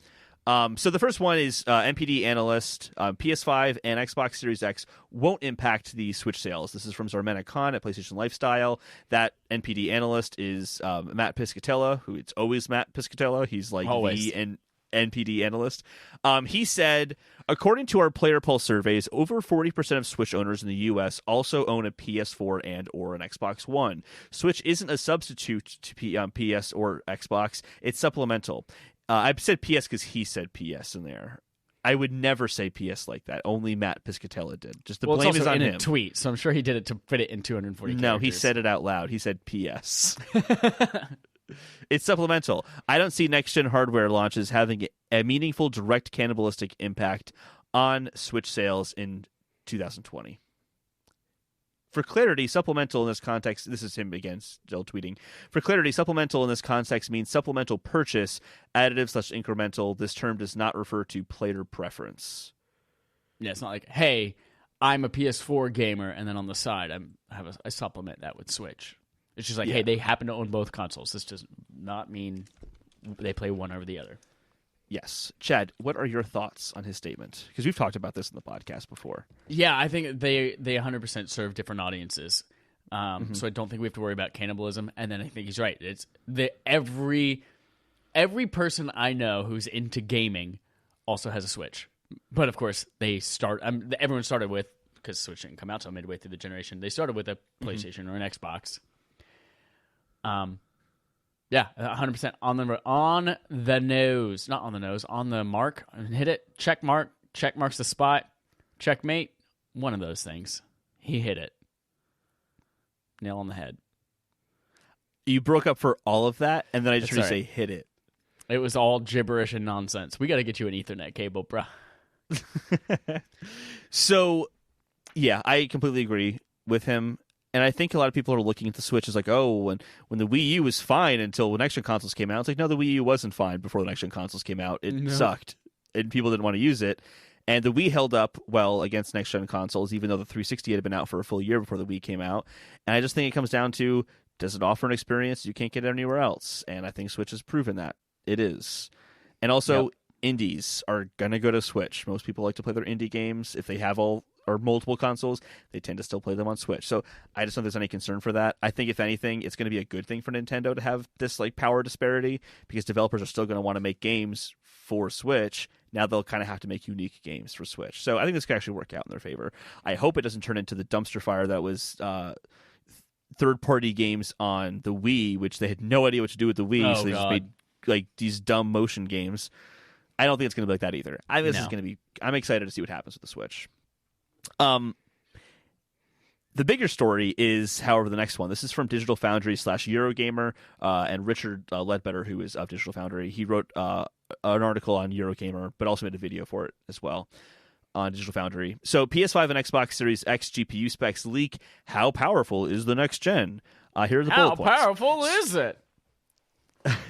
So the first one is NPD analyst, PS5 and Xbox Series X won't impact the Switch sales. This is from Zarmena Khan at PlayStation Lifestyle. That NPD analyst is Matt Piscatella, who it's always Matt Piscatella. He's like always. the NPD analyst. He said, according to our Player Pulse surveys, over 40% of Switch owners in the U.S. also own a PS4 and or an Xbox One. Switch isn't a substitute to PS or Xbox. It's supplemental. I said PS because he said PS in there. I would never say PS like that. Only Matt Piscatella did. Just the blame is on in him. A tweet, so I'm sure he did it to fit it in 240 characters. No, he said it out loud. He said PS. It's supplemental. I don't see next-gen hardware launches having a meaningful direct cannibalistic impact on Switch sales in 2020. For clarity, supplemental in this context, this is him again, still tweeting. For clarity, supplemental in this context means supplemental purchase, additive/incremental. This term does not refer to player preference. Yeah, it's not like, hey, I'm a PS4 gamer, and then on the side, I supplement that with Switch. It's just like, hey, they happen to own both consoles. This does not mean they play one over the other. Yes. Chad, what are your thoughts on his statement? Because we've talked about this in the podcast before. Yeah, I think they 100% serve different audiences. So I don't think we have to worry about cannibalism. And then I think he's right. It's every person I know who's into gaming also has a Switch. But of course, everyone started with, because Switch didn't come out until midway through the generation, they started with a PlayStation or an Xbox. Yeah, 100% on the nose. Not on the nose, on the mark. Hit it. Check mark. Check marks the spot. Checkmate. One of those things. He hit it. Nail on the head. You broke up for all of that, and then I just heard you say hit it. It was all gibberish and nonsense. We got to get you an Ethernet cable, bruh. So, yeah, I completely agree with him. And I think a lot of people are looking at the Switch as like, oh, when the Wii U was fine until the next-gen consoles came out. It's like, no, the Wii U wasn't fine before the next-gen consoles came out. It sucked, and people didn't want to use it. And the Wii held up well against next-gen consoles, even though the 360 had been out for a full year before the Wii came out. And I just think it comes down to, does it offer an experience you can't get anywhere else? And I think Switch has proven that. It is. And also, indies are going to go to Switch. Most people like to play their indie games. If they have all or multiple consoles, they tend to still play them on Switch. So I just don't think there's any concern for that. I think if anything, it's going to be a good thing for Nintendo to have this like power disparity, because developers are still going to want to make games for Switch. Now they'll kind of have to make unique games for Switch. So I think this could actually work out in their favor. I hope it doesn't turn into the dumpster fire that was third-party games on the Wii, which they had no idea what to do with the Wii, so they just made like these dumb motion games. I don't think it's going to be like that either. I think this is going to be. I'm excited to see what happens with the Switch. The bigger story is, however, the next one. This is from Digital Foundry / Eurogamer, and Richard Ledbetter, who is of Digital Foundry. He wrote an article on Eurogamer, but also made a video for it as well on Digital Foundry. So PS5 and Xbox Series X GPU specs leak. How powerful is the next gen? Here are the bullet points. How powerful is it?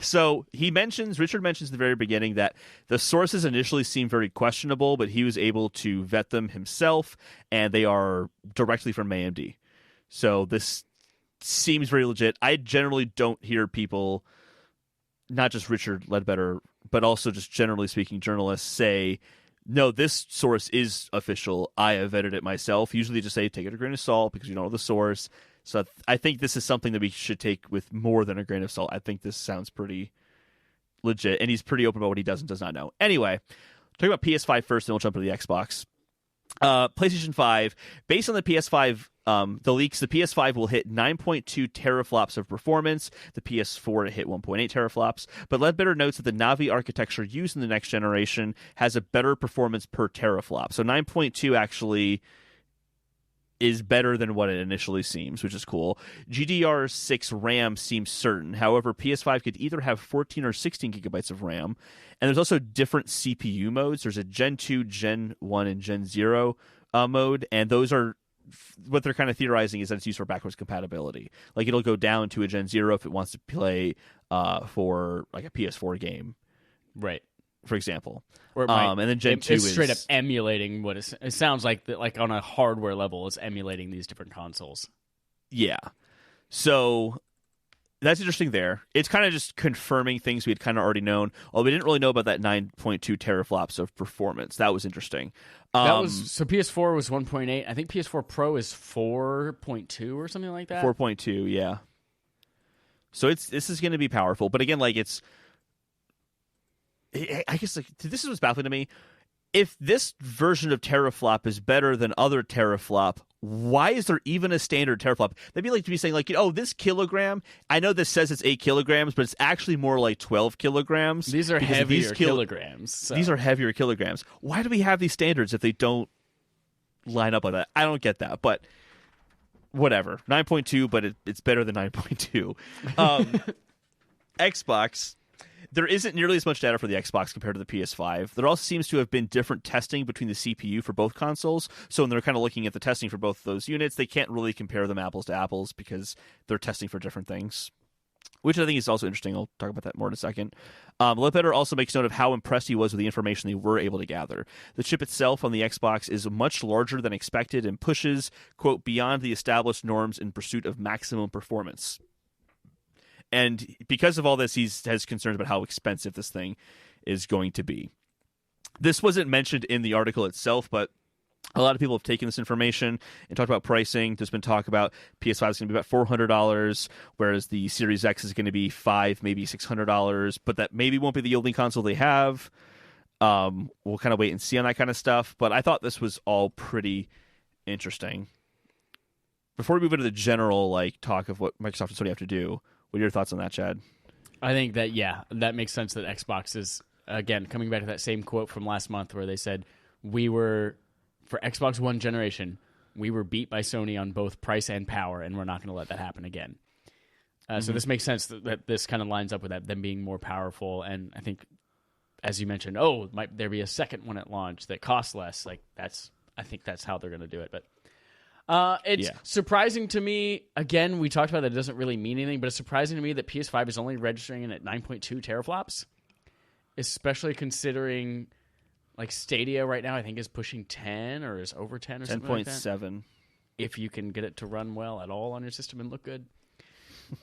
So Richard mentions at the very beginning that the sources initially seemed very questionable, but he was able to vet them himself, and they are directly from AMD. So this seems very legit. I generally don't hear people, not just Richard Ledbetter, but also just generally speaking journalists, say, no, this source is official. I have vetted it myself. Usually just say, take it with a grain of salt because you don't know the source. So I think this is something that we should take with more than a grain of salt. I think this sounds pretty legit, and he's pretty open about what he does and does not know. Anyway, talking about PS5 first, then we'll jump into the Xbox. PlayStation 5, based on the PS5, the leaks, the PS5 will hit 9.2 teraflops of performance, the PS4 to hit 1.8 teraflops, but Ledbetter notes that the Navi architecture used in the next generation has a better performance per teraflop. So 9.2 actually is better than what it initially seems, which is cool. GDR6 RAM seems certain. However, PS5 could either have 14 or 16 gigabytes of RAM. And there's also different CPU modes. There's a Gen 2, Gen 1, and Gen 0 mode. And those are, what they're kind of theorizing is that it's used for backwards compatibility. Like, it'll go down to a Gen 0 if it wants to play for like a PS4 game. Right. For example. Or and then Gen 2 is straight up emulating what it sounds like, that, like on a hardware level, it's emulating these different consoles. Yeah. So that's interesting there. It's kind of just confirming things we had kind of already known. Although we didn't really know about that 9.2 teraflops of performance. That was interesting. So PS4 was 1.8. I think PS4 Pro is 4.2 or something like that. 4.2, yeah. So this is going to be powerful. But again, like, I guess like, this is what's baffling to me. If this version of teraflop is better than other teraflop, why is there even a standard teraflop? That'd be like to be saying, like, oh, this kilogram, I know this says it's 8 kilograms, but it's actually more like 12 kilograms. These are heavier kilograms. So. These are heavier kilograms. Why do we have these standards if they don't line up like that? I don't get that, but whatever. 9.2, but it's better than 9.2. Xbox. There isn't nearly as much data for the Xbox compared to the PS5. There also seems to have been different testing between the CPU for both consoles. So when they're kind of looking at the testing for both those units, they can't really compare them apples to apples because they're testing for different things, which I think is also interesting. I'll talk about that more in a second. Ledbetter also makes note of how impressed he was with the information they were able to gather. The chip itself on the Xbox is much larger than expected and pushes, quote, beyond the established norms in pursuit of maximum performance. And because of all this, he has concerns about how expensive this thing is going to be. This wasn't mentioned in the article itself, but a lot of people have taken this information and talked about pricing. There's been talk about PS5 is going to be about $400, whereas the Series X is going to be $500, maybe $600, but that maybe won't be the only console they have. We'll kind of wait and see on that kind of stuff, but I thought this was all pretty interesting. Before we move into the general like talk of what Microsoft and Sony have to do, what are your thoughts on that, Chad? I think that, yeah, that makes sense that Xbox is, again, coming back to that same quote from last month where they said, for Xbox One generation, we were beat by Sony on both price and power, and we're not going to let that happen again. So this makes sense that this kind of lines up with that, them being more powerful. And I think, as you mentioned, might there be a second one at launch that costs less? Like I think that's how they're going to do it. But it's surprising to me. Again, we talked about that it doesn't really mean anything, but it's surprising to me that PS5 is only registering in at 9.2 teraflops, especially considering like Stadia right now, I think is pushing 10 or is over 10 or something like that. 10.7. If you can get it to run well at all on your system and look good.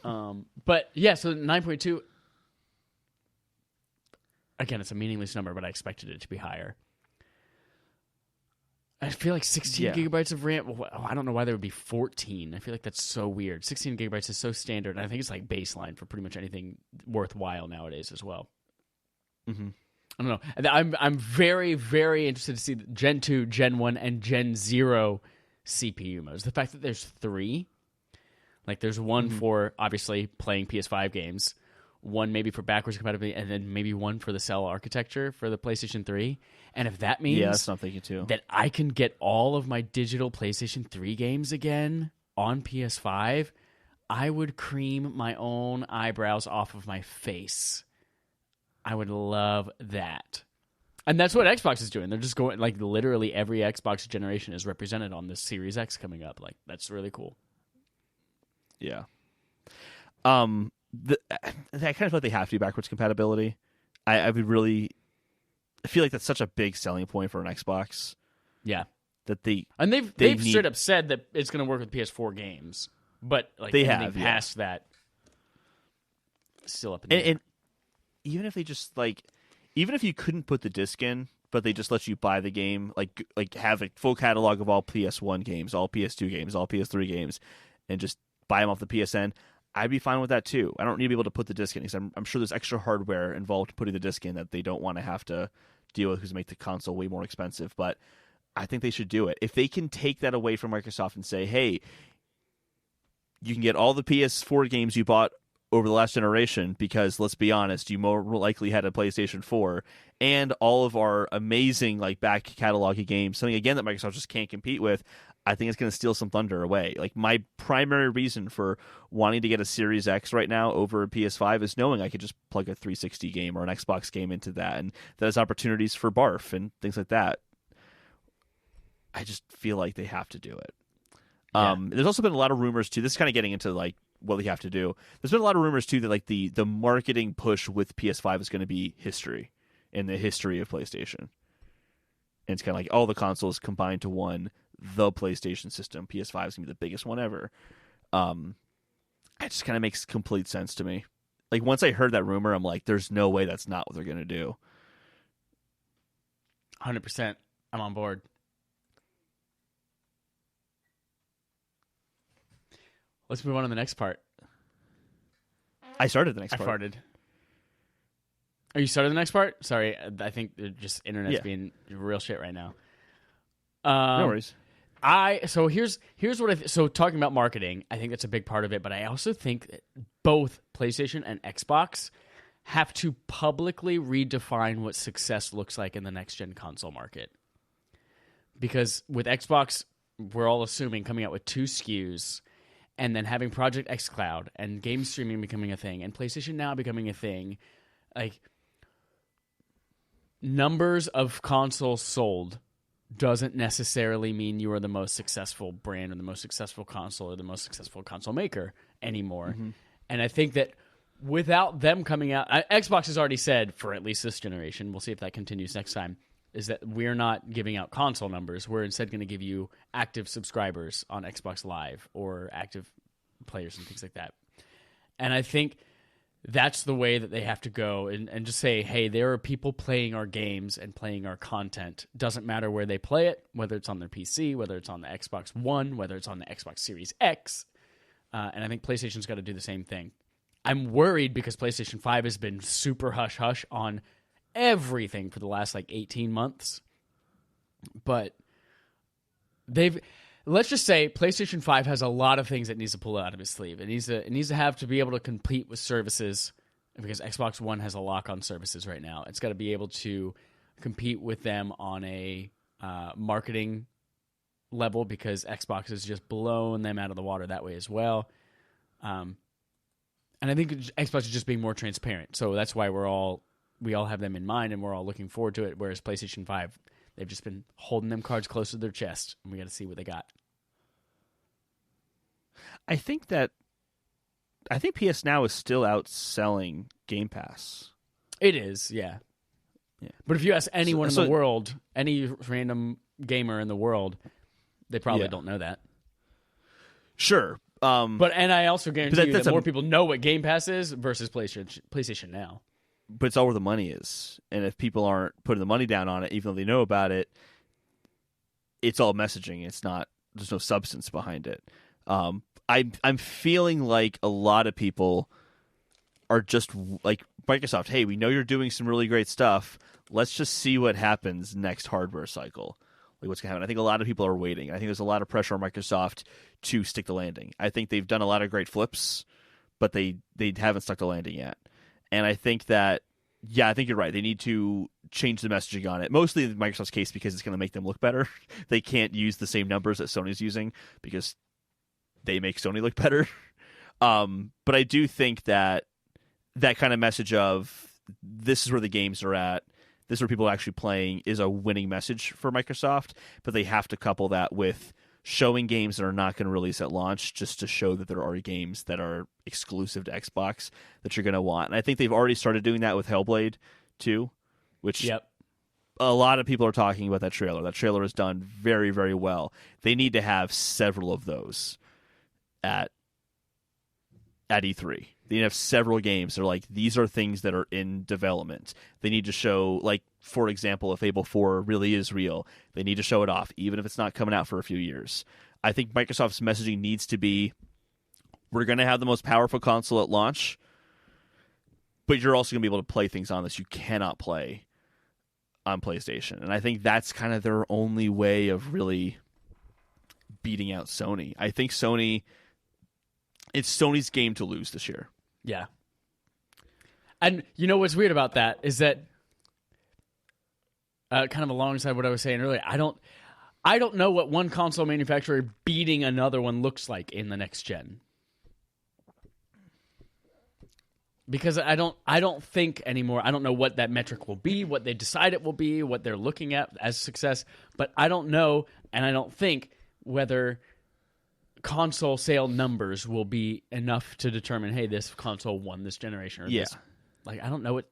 But yeah, so 9.2. Again, it's a meaningless number, but I expected it to be higher. I feel like 16 Yeah. gigabytes of RAM. Well, I don't know why there would be 14. I feel like that's so weird. 16 gigabytes is so standard, and I think it's like baseline for pretty much anything worthwhile nowadays as well. Mm-hmm. I don't know. And I'm very, very interested to see the Gen 2, Gen 1, and Gen 0 CPU modes. The fact that there's 3, like there's one for obviously playing PS5 games, one maybe for backwards compatibility, and then maybe one for the cell architecture for the PlayStation 3. And if that means that's what I'm thinking too. that I can get all of my digital PlayStation 3 games again on PS5, I would cream my own eyebrows off of my face. I would love that. And that's what Xbox is doing. They're just going, like, literally every Xbox generation is represented on this Series X coming up. Like, that's really cool. Yeah. I kind of feel like they have to be backwards compatibility. I would really... I feel like that's such a big selling point for an Xbox. Yeah. That they've straight up said that it's going to work with PS4 games. But, like, they anything have, past that, still up in the air. And even if they just, like... Even if you couldn't put the disc in, but they just let you buy the game, like have a full catalog of all PS1 games, all PS2 games, all PS3 games, and just buy them off the PSN, I'd be fine with that too. I don't need to be able to put the disc in because I'm sure there's extra hardware involved putting the disc in that they don't want to have to deal with because make the console way more expensive. But I think they should do it. If they can take that away from Microsoft and say, hey, you can get all the PS4 games you bought over the last generation because, let's be honest, you more likely had a PlayStation 4, and all of our amazing like back catalog of games, something again that Microsoft just can't compete with, I think it's going to steal some thunder away. Like, my primary reason for wanting to get a Series X right now over a PS5 is knowing I could just plug a 360 game or an Xbox game into that, and that has opportunities for barf and things like that. I just feel like they have to do it. Yeah. There's also been a lot of rumors too. This is kind of getting into like what they have to do. There's been a lot of rumors too that like the marketing push with PS5 is going to be history in the history of PlayStation. And it's kind of like all the consoles combined to one, the PlayStation system. PS5 is going to be the biggest one ever. It just kind of makes complete sense to me. Like, once I heard that rumor, I'm like, there's no way that's not what they're going to do. 100%. I'm on board. Let's move on to the next part. I started the next I part. farted. Are you started the next part? Sorry, I think just internet's Yeah. being real shit right now. No worries. So here's what so talking about marketing, I think that's a big part of it, but I also think that both PlayStation and Xbox have to publicly redefine what success looks like in the next gen console market. Because with Xbox, we're all assuming coming out with 2 SKUs and then having Project xCloud and game streaming becoming a thing and PlayStation Now becoming a thing, like, numbers of consoles sold doesn't necessarily mean you are the most successful brand or the most successful console or the most successful console maker anymore. Mm-hmm. And I think that without them coming out, Xbox has already said for at least this generation, we'll see if that continues next time, is that we're not giving out console numbers. We're instead going to give you active subscribers on Xbox Live or active players and things like that. And I think that's the way that they have to go and just say, hey, there are people playing our games and playing our content. Doesn't matter where they play it, whether it's on their PC, whether it's on the Xbox One, whether it's on the Xbox Series X. And I think PlayStation's got to do the same thing. I'm worried because PlayStation 5 has been super hush-hush on everything for the last, 18 months. But let's just say PlayStation 5 has a lot of things it needs to pull out of its sleeve. It needs to have to be able to compete with services because Xbox One has a lock on services right now. It's got to be able to compete with them on a marketing level because Xbox has just blown them out of the water that way as well. And I think Xbox is just being more transparent. So that's why we all have them in mind and we're all looking forward to it. Whereas PlayStation 5, they've just been holding them cards close to their chest, and we got to see what they got. I think PS Now is still outselling Game Pass. It is, yeah. But if you ask anyone in the world, any random gamer in the world, they probably don't know that. Sure. And I also guarantee you that more people know what Game Pass is versus PlayStation Now. But it's all where the money is. And if people aren't putting the money down on it, even though they know about it, it's all messaging. It's not. There's no substance behind it. I'm feeling like a lot of people are just like Microsoft. Hey, we know you're doing some really great stuff. Let's just see what happens next hardware cycle. Like what's going to happen. I think a lot of people are waiting. I think there's a lot of pressure on Microsoft to stick the landing. I think they've done a lot of great flips, but they haven't stuck the landing yet. And I think that, I think you're right. They need to change the messaging on it. Mostly in Microsoft's case because it's going to make them look better. They can't use the same numbers that Sony's using because they make Sony look better. But I do think that kind of message of this is where the games are at, this is where people are actually playing is a winning message for Microsoft, but they have to couple that with showing games that are not going to release at launch just to show that there are games that are exclusive to Xbox that you're going to want. And I think they've already started doing that with Hellblade 2, which a lot of people are talking about that trailer. That trailer is done very, very well. They need to have several of those at E3. They need to have several games. They're like, these are things that are in development. They need to show, like, for example, if Fable 4 really is real, they need to show it off, even if it's not coming out for a few years. I think Microsoft's messaging needs to be, we're going to have the most powerful console at launch, but you're also going to be able to play things on this you cannot play on PlayStation. And I think that's kind of their only way of really beating out Sony. I think it's Sony's game to lose this year. Yeah. And you know what's weird about that is that kind of alongside what I was saying earlier, I don't know what one console manufacturer beating another one looks like in the next gen. Because I don't think anymore. I don't know what that metric will be, what they decide it will be, what they're looking at as success, but I don't know and I don't think whether console sale numbers will be enough to determine, hey, this console won this generation. Or this. Like, I don't know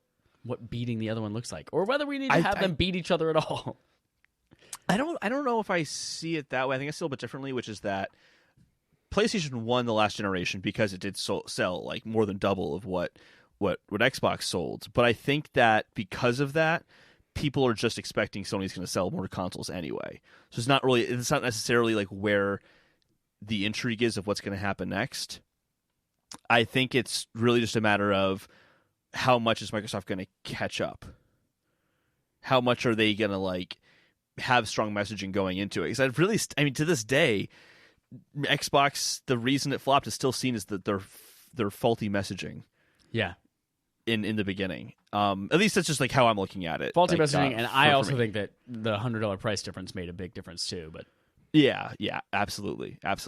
what beating the other one looks like, or whether we need to have them beat each other at all. I don't know if I see it that way. I think I see it a little bit differently, which is that PlayStation won the last generation because it did sell like more than double of what Xbox sold. But I think that because of that, people are just expecting Sony's going to sell more consoles anyway. So it's not necessarily like where the intrigue is of what's going to happen next. I think it's really just a matter of how much is Microsoft going to catch up? How much are they going to like have strong messaging going into it? Because to this day, Xbox, the reason it flopped is still seen as that their faulty messaging. Yeah. In the beginning. At least that's just like how I'm looking at it. Faulty messaging, and I also think that the $100 price difference made a big difference too, but Yeah, absolutely. And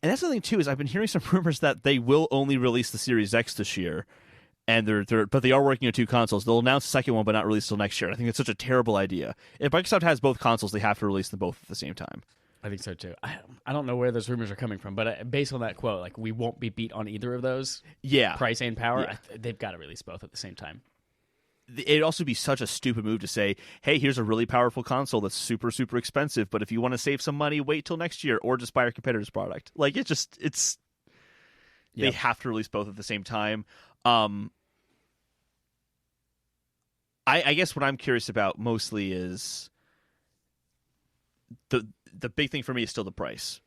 that's the thing too, is I've been hearing some rumors that they will only release the Series X this year, and but they are working on two consoles. They'll announce the second one, but not release till next year. I think it's such a terrible idea. If Microsoft has both consoles, they have to release them both at the same time. I think so too. I don't know where those rumors are coming from, but based on that quote, like we won't be beat on either of those. Yeah, price and power. Yeah. They've got to release both at the same time. It'd also be such a stupid move to say, hey, here's a really powerful console that's super, super expensive, but if you want to save some money, wait till next year or just buy our competitor's product. Like, they have to release both at the same time. I guess what I'm curious about mostly is the big thing for me is still the price.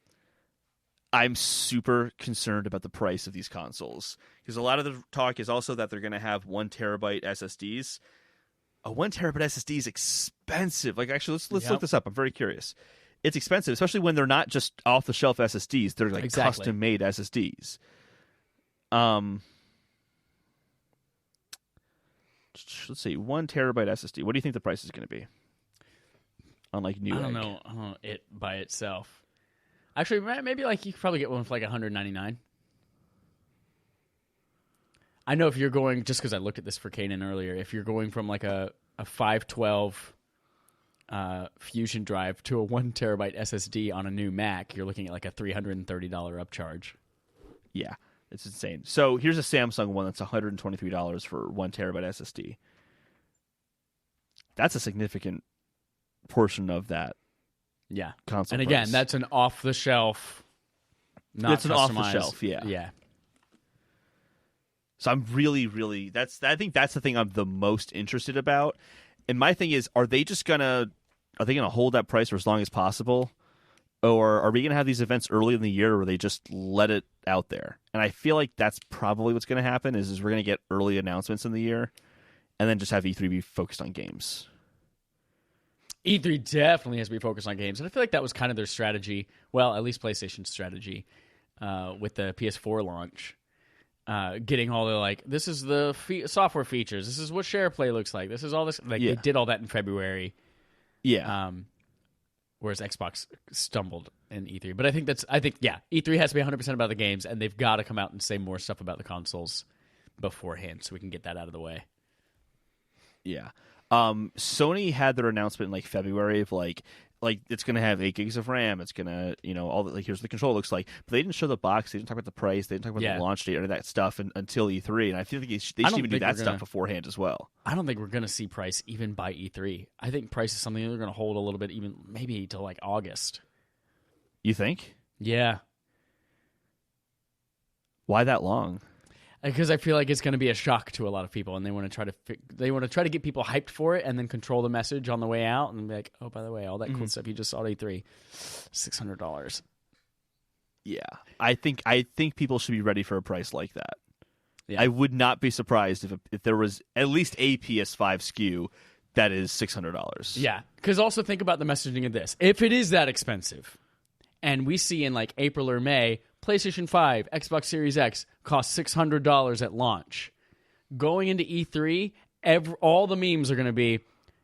I'm super concerned about the price of these consoles because a lot of the talk is also that they're going to have 1 terabyte SSDs. A 1 terabyte SSD is expensive. Like, actually, let's look this up. I'm very curious. It's expensive, especially when they're not just off the shelf SSDs. They're like custom made SSDs. Let's see, 1 terabyte SSD. What do you think the price is going to be on like new? I don't know it by itself. Actually, maybe like you could probably get one for like $199. I know if you're going, just because I looked at this for Kanan earlier, if you're going from like a 512 Fusion drive to a 1 terabyte SSD on a new Mac, you're looking at like a $330 upcharge. Yeah, it's insane. So here's a Samsung one that's $123 for 1 terabyte SSD. That's a significant portion of that. Yeah, console. And again, price. That's an off the shelf. It's an off the shelf. Yeah, yeah. So I'm really, I think that's the thing I'm the most interested about. And my thing is, are they are they going to hold that price for as long as possible? Or are we going to have these events early in the year where they just let it out there? And I feel like that's probably what's going to happen is we're going to get early announcements in the year and then just have E3 be focused on games. E3 definitely has to be focused on games. And I feel like that was kind of their strategy. Well, at least PlayStation's strategy with the PS4 launch. Getting all the, like, this is the software features. This is what SharePlay looks like. This is all this. Like, they did all that in February. Yeah. Whereas Xbox stumbled in E3. But I think E3 has to be 100% about the games, and they've got to come out and say more stuff about the consoles beforehand so we can get that out of the way. Yeah. Sony had their announcement in like February of like it's going to have 8 gigs of RAM. It's going to, all the, like, here's what the control looks like. But they didn't show the box. They didn't talk about the price. They didn't talk about the launch date or that stuff until E3. And I feel like they should even do that stuff beforehand as well. I don't think we're going to see price even by E3. I think price is something they're going to hold a little bit, even maybe till like August. You think? Yeah. Why that long? Because I feel like it's going to be a shock to a lot of people, and they want to try to get people hyped for it, and then control the message on the way out, and be like, "Oh, by the way, all that cool stuff you just saw at E3, $600." Yeah, I think people should be ready for a price like that. Yeah. I would not be surprised if there was at least a PS5 SKU that is $600. Yeah, because also think about the messaging of this: if it is that expensive, and we see in like April or May, PlayStation 5, Xbox Series X cost $600 at launch. Going into E3, all the memes are going to be,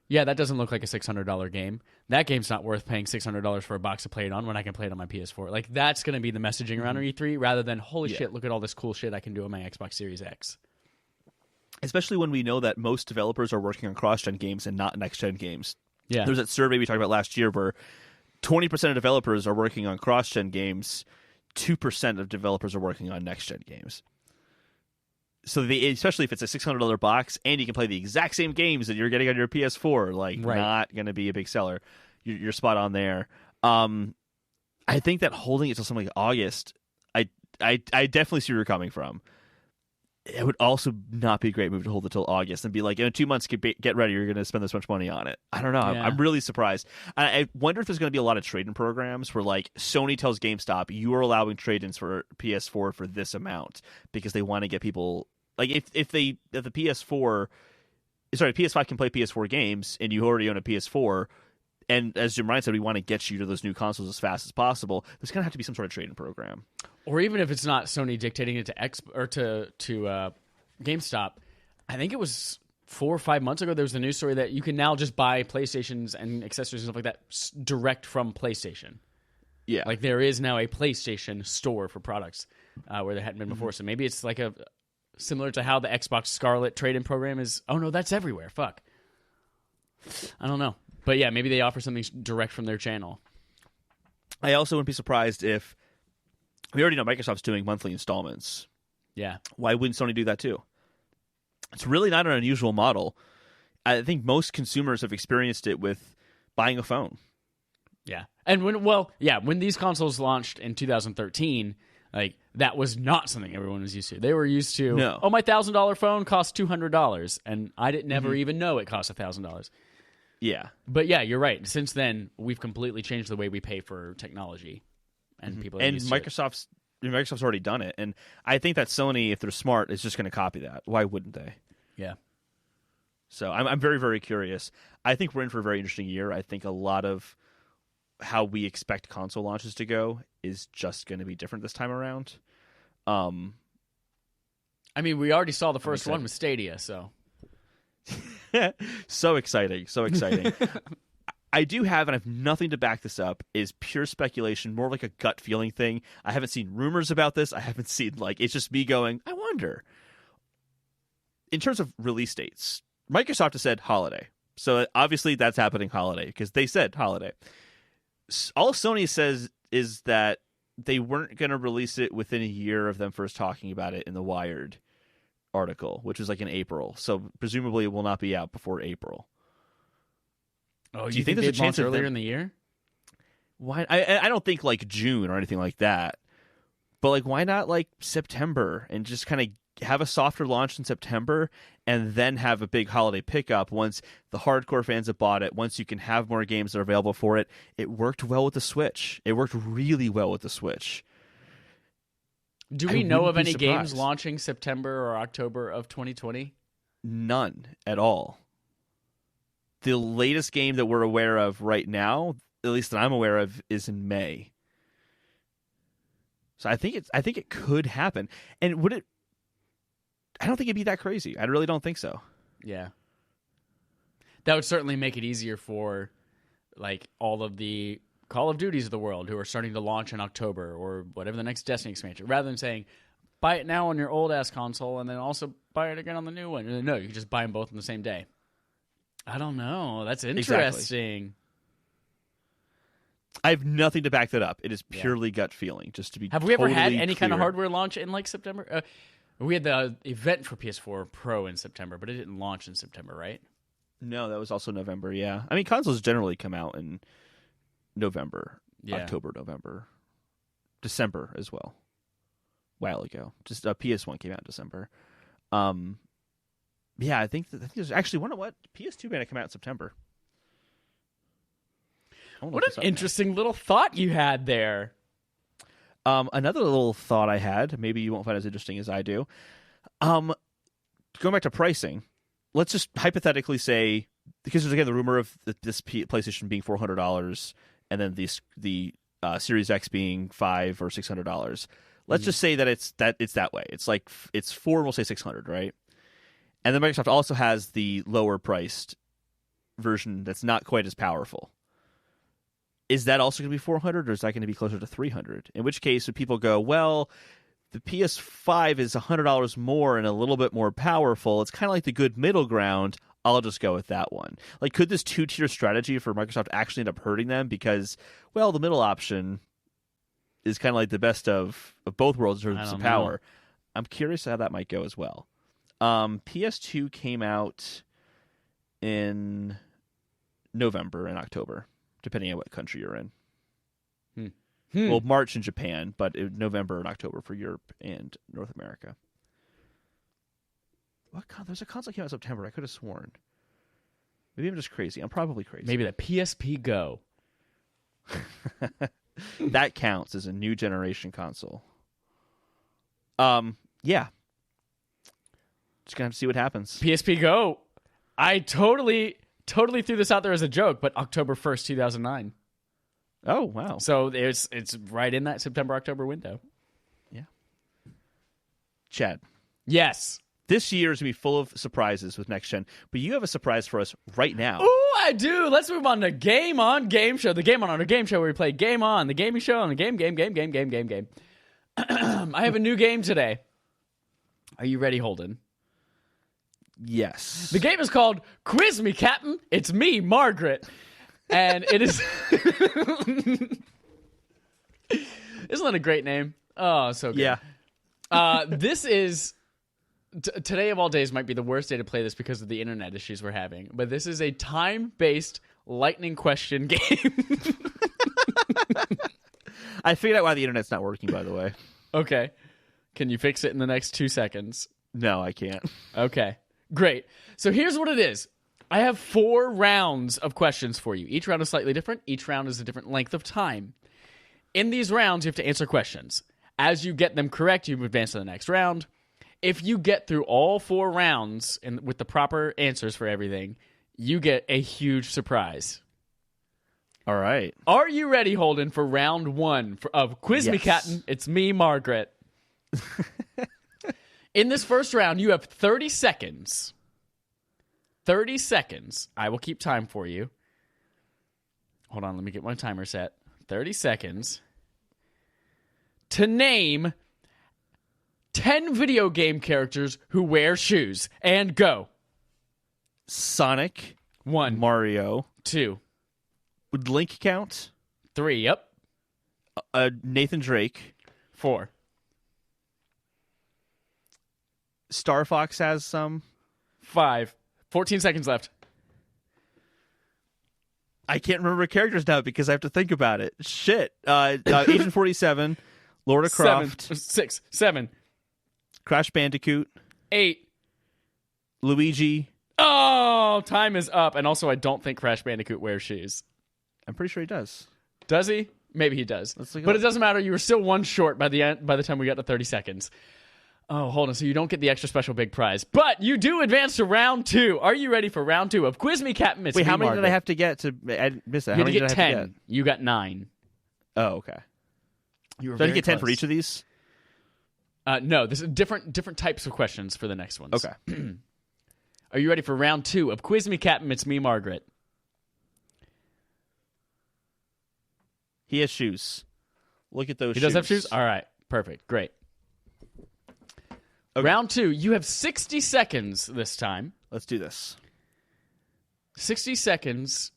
yeah, that doesn't look like a $600 game. That game's not worth paying $600 for a box to play it on when I can play it on my PS4. Like, that's going to be the messaging around E3 rather than, holy shit, look at all this cool shit I can do on my Xbox Series X. Especially when we know that most developers are working on cross-gen games and not next-gen games. Yeah. There was that survey we talked about last year where 20% of developers are working on cross-gen games, 2% of developers are working on next-gen games. So especially if it's a $600 box and you can play the exact same games that you're getting on your PS4, not going to be a big seller. You're spot on there. I think that holding it till something like August, I definitely see where you're coming from. It would also not be a great move to hold it till August and be like, in 2 months, get ready, you're going to spend this much money on it. I don't know. Yeah. I'm really surprised. I wonder if there's going to be a lot of trade-in programs where, like, Sony tells GameStop, you are allowing trade-ins for PS4 for this amount because they want to get people, like, if the PS5 can play PS4 games and you already own a PS4, and as Jim Ryan said, we want to get you to those new consoles as fast as possible, there's going to have to be some sort of trade-in program. Or even if it's not Sony dictating it to GameStop, I think it was 4 or 5 months ago, there was the news story that you can now just buy PlayStations and accessories and stuff like that direct from PlayStation. Yeah. Like, there is now a PlayStation store for products where there hadn't been before. So maybe it's like similar to how the Xbox Scarlet trade-in program is. Oh, no, that's everywhere. Fuck. I don't know. But yeah, maybe they offer something direct from their channel. I also wouldn't be surprised if, we already know Microsoft's doing monthly installments. Yeah. Why wouldn't Sony do that too? It's really not an unusual model. I think most consumers have experienced it with buying a phone. Yeah. And when these consoles launched in 2013, like, that was not something everyone was used to. They were used to, my $1,000 phone costs $200, and I didn't never even know it cost $1,000. Yeah. But yeah, you're right. Since then, we've completely changed the way we pay for technology. And people are used to Microsoft's already done it. And I think that Sony, if they're smart, is just going to copy that. Why wouldn't they? Yeah. So I'm very, very curious. I think we're in for a very interesting year. I think a lot of how we expect console launches to go is just going to be different this time around. I mean, we already saw the first one with Stadia, so... So exciting. I do have, and I have nothing to back this up, is pure speculation, more like a gut feeling thing. I haven't seen rumors about this. I haven't seen, it's just me going, I wonder. In terms of release dates, Microsoft has said holiday. So obviously that's happening holiday, because they said holiday. All Sony says is that they weren't going to release it within a year of them first talking about it in the Wired article, which was like in April. So presumably it will not be out before April. Oh, do you think there's a chance earlier in the year? Why? I don't think like June or anything like that. But why not September and just kind of have a softer launch in September and then have a big holiday pickup once the hardcore fans have bought it, once you can have more games that are available for it. It worked well with the Switch. It worked really well with the Switch. Do we know of any games launching September or October of 2020? None at all. The latest game that we're aware of right now, at least that I'm aware of, is in May. So I think it could happen. And would it? I don't think it'd be that crazy. I really don't think so. Yeah. That would certainly make it easier for like all of the Call of Duties of the world who are starting to launch in October or whatever the next Destiny expansion, rather than saying, buy it now on your old-ass console and then also buy it again on the new one. No, you can just buy them both on the same day. I don't know. That's interesting. Exactly. I have nothing to back that up. It is purely gut feeling, just to be Have we ever had any clear. kind of hardware launch in like September? We had the event for PS4 Pro in September, but it didn't launch in September, right? No, that was also November, yeah. I mean, consoles generally come out in November, October, November, December as well. A while ago. Just PS1 came out in December. Yeah, I think there's actually what PS2 may come out in September. What an interesting little thought you had there. Another little thought I had, maybe you won't find as interesting as I do. Going back to pricing, let's just hypothetically say, because there's again the rumor of this PlayStation being $400 and then the Series X being $500 or $600. Let's just say that it's that way. It's like it's $400 and we'll say $600, right? And then Microsoft also has the lower priced version that's not quite as powerful. Is that also going to be $400 or is that going to be closer to $300? In which case, would people go, well, the PS5 is $100 more and a little bit more powerful. It's kind of like the good middle ground. I'll just go with that one. Like, could this two-tier strategy for Microsoft actually end up hurting them? Because, well, the middle option is kind of like the best of both worlds in terms of power. I'm curious how that might go as well. PS2 came out in November and October, depending on what country you're in. Well, March in Japan, but November and October for Europe and North America. There's a console that came out in September. I could have sworn. Maybe I'm just crazy. I'm probably crazy. Maybe the PSP Go. That counts as a new generation console. Yeah. Just gonna have to see what happens. PSP Go. I totally threw this out there as a joke, but October 1st, 2009. Oh, wow. So it's right in that September-October window. Yeah. Chad. Yes. This year is going to be full of surprises with Next Gen, but you have a surprise for us right now. Ooh, I do. Let's move on to Game On Game Show. The Game On Game Show where we play Game On, the gaming show, and the game. I have a new game today. Are you ready, Holden? Yes. The game is called Quiz Me, Captain. It's me, Margaret. And it is... Isn't that a great name? Oh, so good. Yeah. This is... Today of all days might be the worst day to play this because of the internet issues we're having. But this is a time-based lightning question game. I figured out why the internet's not working, by the way. Okay. Can you fix it in the next 2 seconds? No, I can't. Okay. Great. So here's what it is. I have 4 rounds of questions for you. Each round is slightly different. Each round is a different length of time. In these rounds, you have to answer questions. As you get them correct, you advance to the next round. If you get through all 4 rounds and with the proper answers for everything, you get a huge surprise. All right. Are you ready, Holden, for round 1 of Quiz Me, Yes. Captain? It's me, Margaret. In this first round, you have 30 seconds. 30 seconds. I will keep time for you. Hold on, let me get my timer set. 30 seconds. To name 10 video game characters who wear shoes. And go. Sonic. 1. Mario. 2. Would Link count? 3. Yep. Nathan Drake. 4. Star Fox has some. 5. 14 seconds left. I can't remember characters now because I have to think about it. Shit. Agent 47. Lara Croft. 6. 7. Crash Bandicoot. 8. Luigi. Oh, time is up. And also, I don't think Crash Bandicoot wears shoes. I'm pretty sure he does. Does he? Maybe he does. But it doesn't matter. You were still one short by the time we got to 30 seconds. Oh, hold on. So you don't get the extra special big prize. But you do advance to round 2. Are you ready for round 2 of Quiz Me, Captain? Wait, how many did I have to get to... I missed that. How many did I have 10. to get? You got 9. Oh, okay. You were Did I get 10 for each of these? No, this is different types of questions for the next ones. Okay. Are you ready for round 2 of Quiz Me, Captain? It's me, Margaret. He has shoes. Look at those shoes. He does have shoes? All right. Perfect. Great. Okay. Round 2. You have 60 seconds this time. Let's do this. 60 seconds.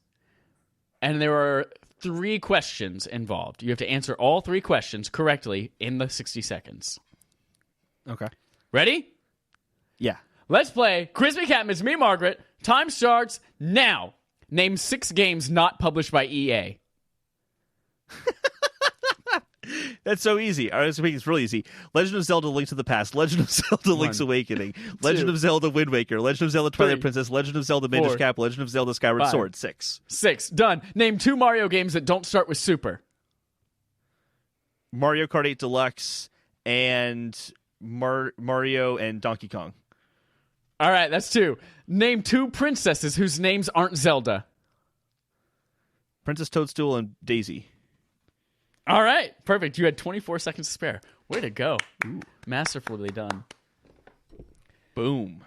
And there are 3 questions involved. You have to answer all 3 questions correctly in the 60 seconds. Okay. Ready? Yeah. Let's play Quiz Me, Captain. It's me, Margaret. Time starts now. Name 6 games not published by EA. That's so easy. I was thinking it's really easy. Legend of Zelda: Link to the Past, Legend of Zelda: Link's Awakening, Legend of Zelda: Wind Waker, Legend of Zelda: Twilight Princess, Legend of Zelda: Majora's Cap, Legend of Zelda: Skyward Sword. 6. 6. Done. Name 2 Mario games that don't start with Super. Mario Kart 8 Deluxe and Mario and Donkey Kong. All right, that's 2. Name 2 princesses whose names aren't Zelda. Princess Toadstool and Daisy. All right, perfect. You had 24 seconds to spare. Way to go. Ooh. Masterfully done. Boom.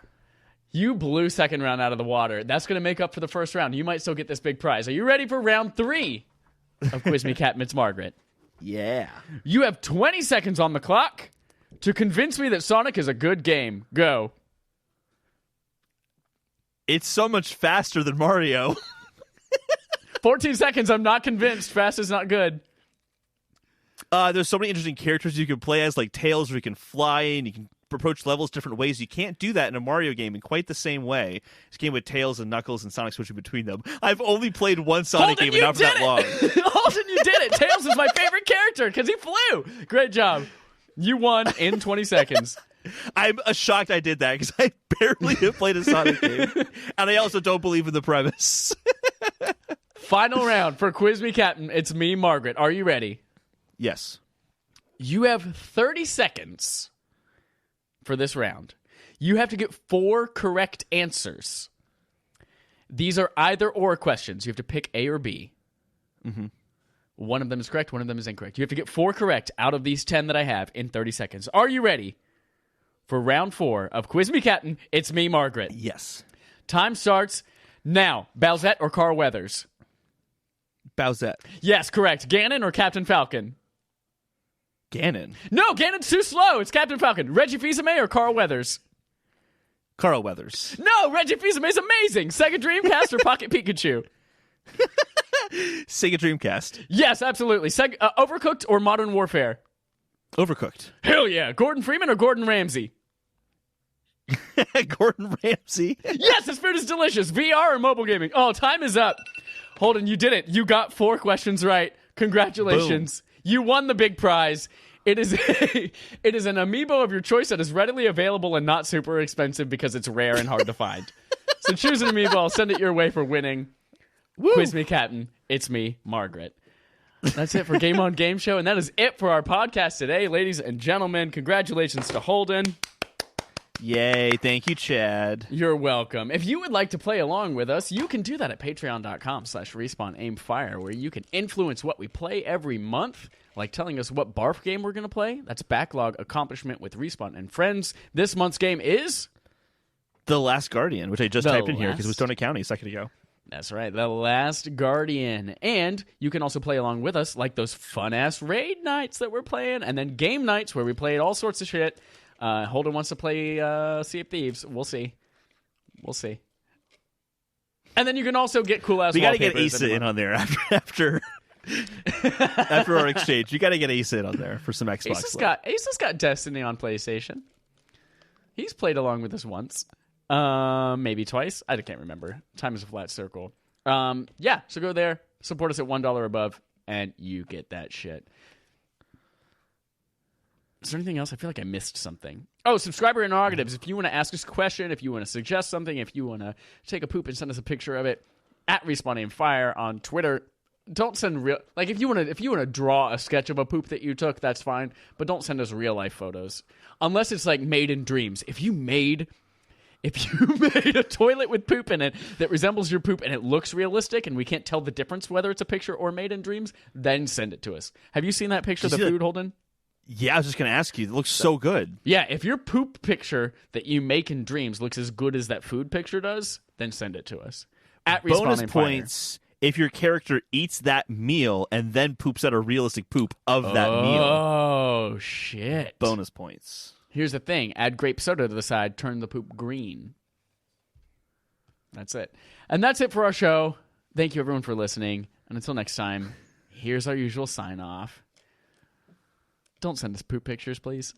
You blew second round out of the water. That's going to make up for the first round. You might still get this big prize. Are you ready for round 3 of Quiz Me, Captain? It's Margaret. Yeah. You have 20 seconds on the clock to convince me that Sonic is a good game. Go. It's so much faster than Mario. 14 seconds. I'm not convinced. Fast is not good. There's so many interesting characters you can play as, like Tails, where you can fly and you can approach levels different ways. You can't do that in a Mario game in quite the same way. This game with Tails and Knuckles and Sonic switching between them. I've only played one Sonic game, and not for that long. Holden, you did it. Tails is my favorite character because he flew. Great job. You won in 20 seconds. I'm shocked I did that because I barely have played a Sonic game. And I also don't believe in the premise. Final round for Quiz Me, Captain. It's me, Margaret. Are you ready? Yes. You have 30 seconds for this round. You have to get 4 correct answers. These are either or questions. You have to pick A or B. Mm-hmm. One of them is correct, one of them is incorrect. You have to get 4 correct out of these 10 that I have in 30 seconds. Are you ready for round 4 of Quiz Me, Captain? It's me, Margaret. Yes. Time starts now. Bowsette or Carl Weathers? Bowsette. Yes, correct. Ganon or Captain Falcon? Ganon. No, Ganon's too slow. It's Captain Falcon. Reggie Fils-Aimé or Carl Weathers? Carl Weathers. No, Reggie Fils-Aimé is amazing. Sega Dreamcast or Pocket Pikachu? Sega Dreamcast. Yes, absolutely. Overcooked or Modern Warfare? Overcooked. Hell yeah. Gordon Freeman or Gordon Ramsay? Gordon Ramsay. Yes, this food is delicious. VR or mobile gaming? Oh, time is up. Holden, you did it. You got 4 questions right. Congratulations. Boom. You won the big prize. It is an amiibo of your choice that is readily available and not super expensive because it's rare and hard to find. So choose an amiibo. I'll send it your way for winning. Woo. Quiz Me, Captain. It's me, Margaret. That's it for Game On Game Show, and that is it for our podcast today, ladies and gentlemen. Congratulations to Holden. Yay, thank you, Chad. You're welcome. If you would like to play along with us, you can do that at patreon.com/respawnaimfire, where you can influence what we play every month, like telling us what barf game we're going to play. That's Backlog Accomplishment with Respawn and Friends. This month's game is The Last Guardian, which I just typed in here because it was Stone County a second ago. That's right, The Last Guardian. And you can also play along with us, like those fun-ass raid nights that we're playing, and then game nights where we play all sorts of shit. Holden wants to play Sea of Thieves. We'll see. And then you can also get cool-ass wallpapers. We got to get Asa in on there after our exchange. You got to get Asa in on there for some Xbox. Asa's got Destiny on PlayStation. He's played along with us once. Maybe twice. I can't remember. Time is a flat circle. Yeah, so go there. Support us at $1 above, and you get that shit. Is there anything else? I feel like I missed something. Oh, subscriber interrogatives. If you want to ask us a question, if you want to suggest something, if you want to take a poop and send us a picture of it, at @RespawnAimFire on Twitter. Don't send real, like, if you want to draw a sketch of a poop that you took, that's fine, but don't send us real life photos unless it's like made in dreams. If you made a toilet with poop in it that resembles your poop and it looks realistic and we can't tell the difference whether it's a picture or made in dreams, then send it to us. Have you seen that picture of the food, Holden? Yeah, I was just going to ask you. It looks so good. Yeah, if your poop picture that you make in dreams looks as good as that food picture does, then send it to us. At Bonus points if your character eats that meal and then poops out a realistic poop of that meal. Oh, shit. Bonus points. Here's the thing. Add grape soda to the side. Turn the poop green. That's it. And that's it for our show. Thank you, everyone, for listening. And until next time, here's our usual sign-off. Don't send us poop pictures, please.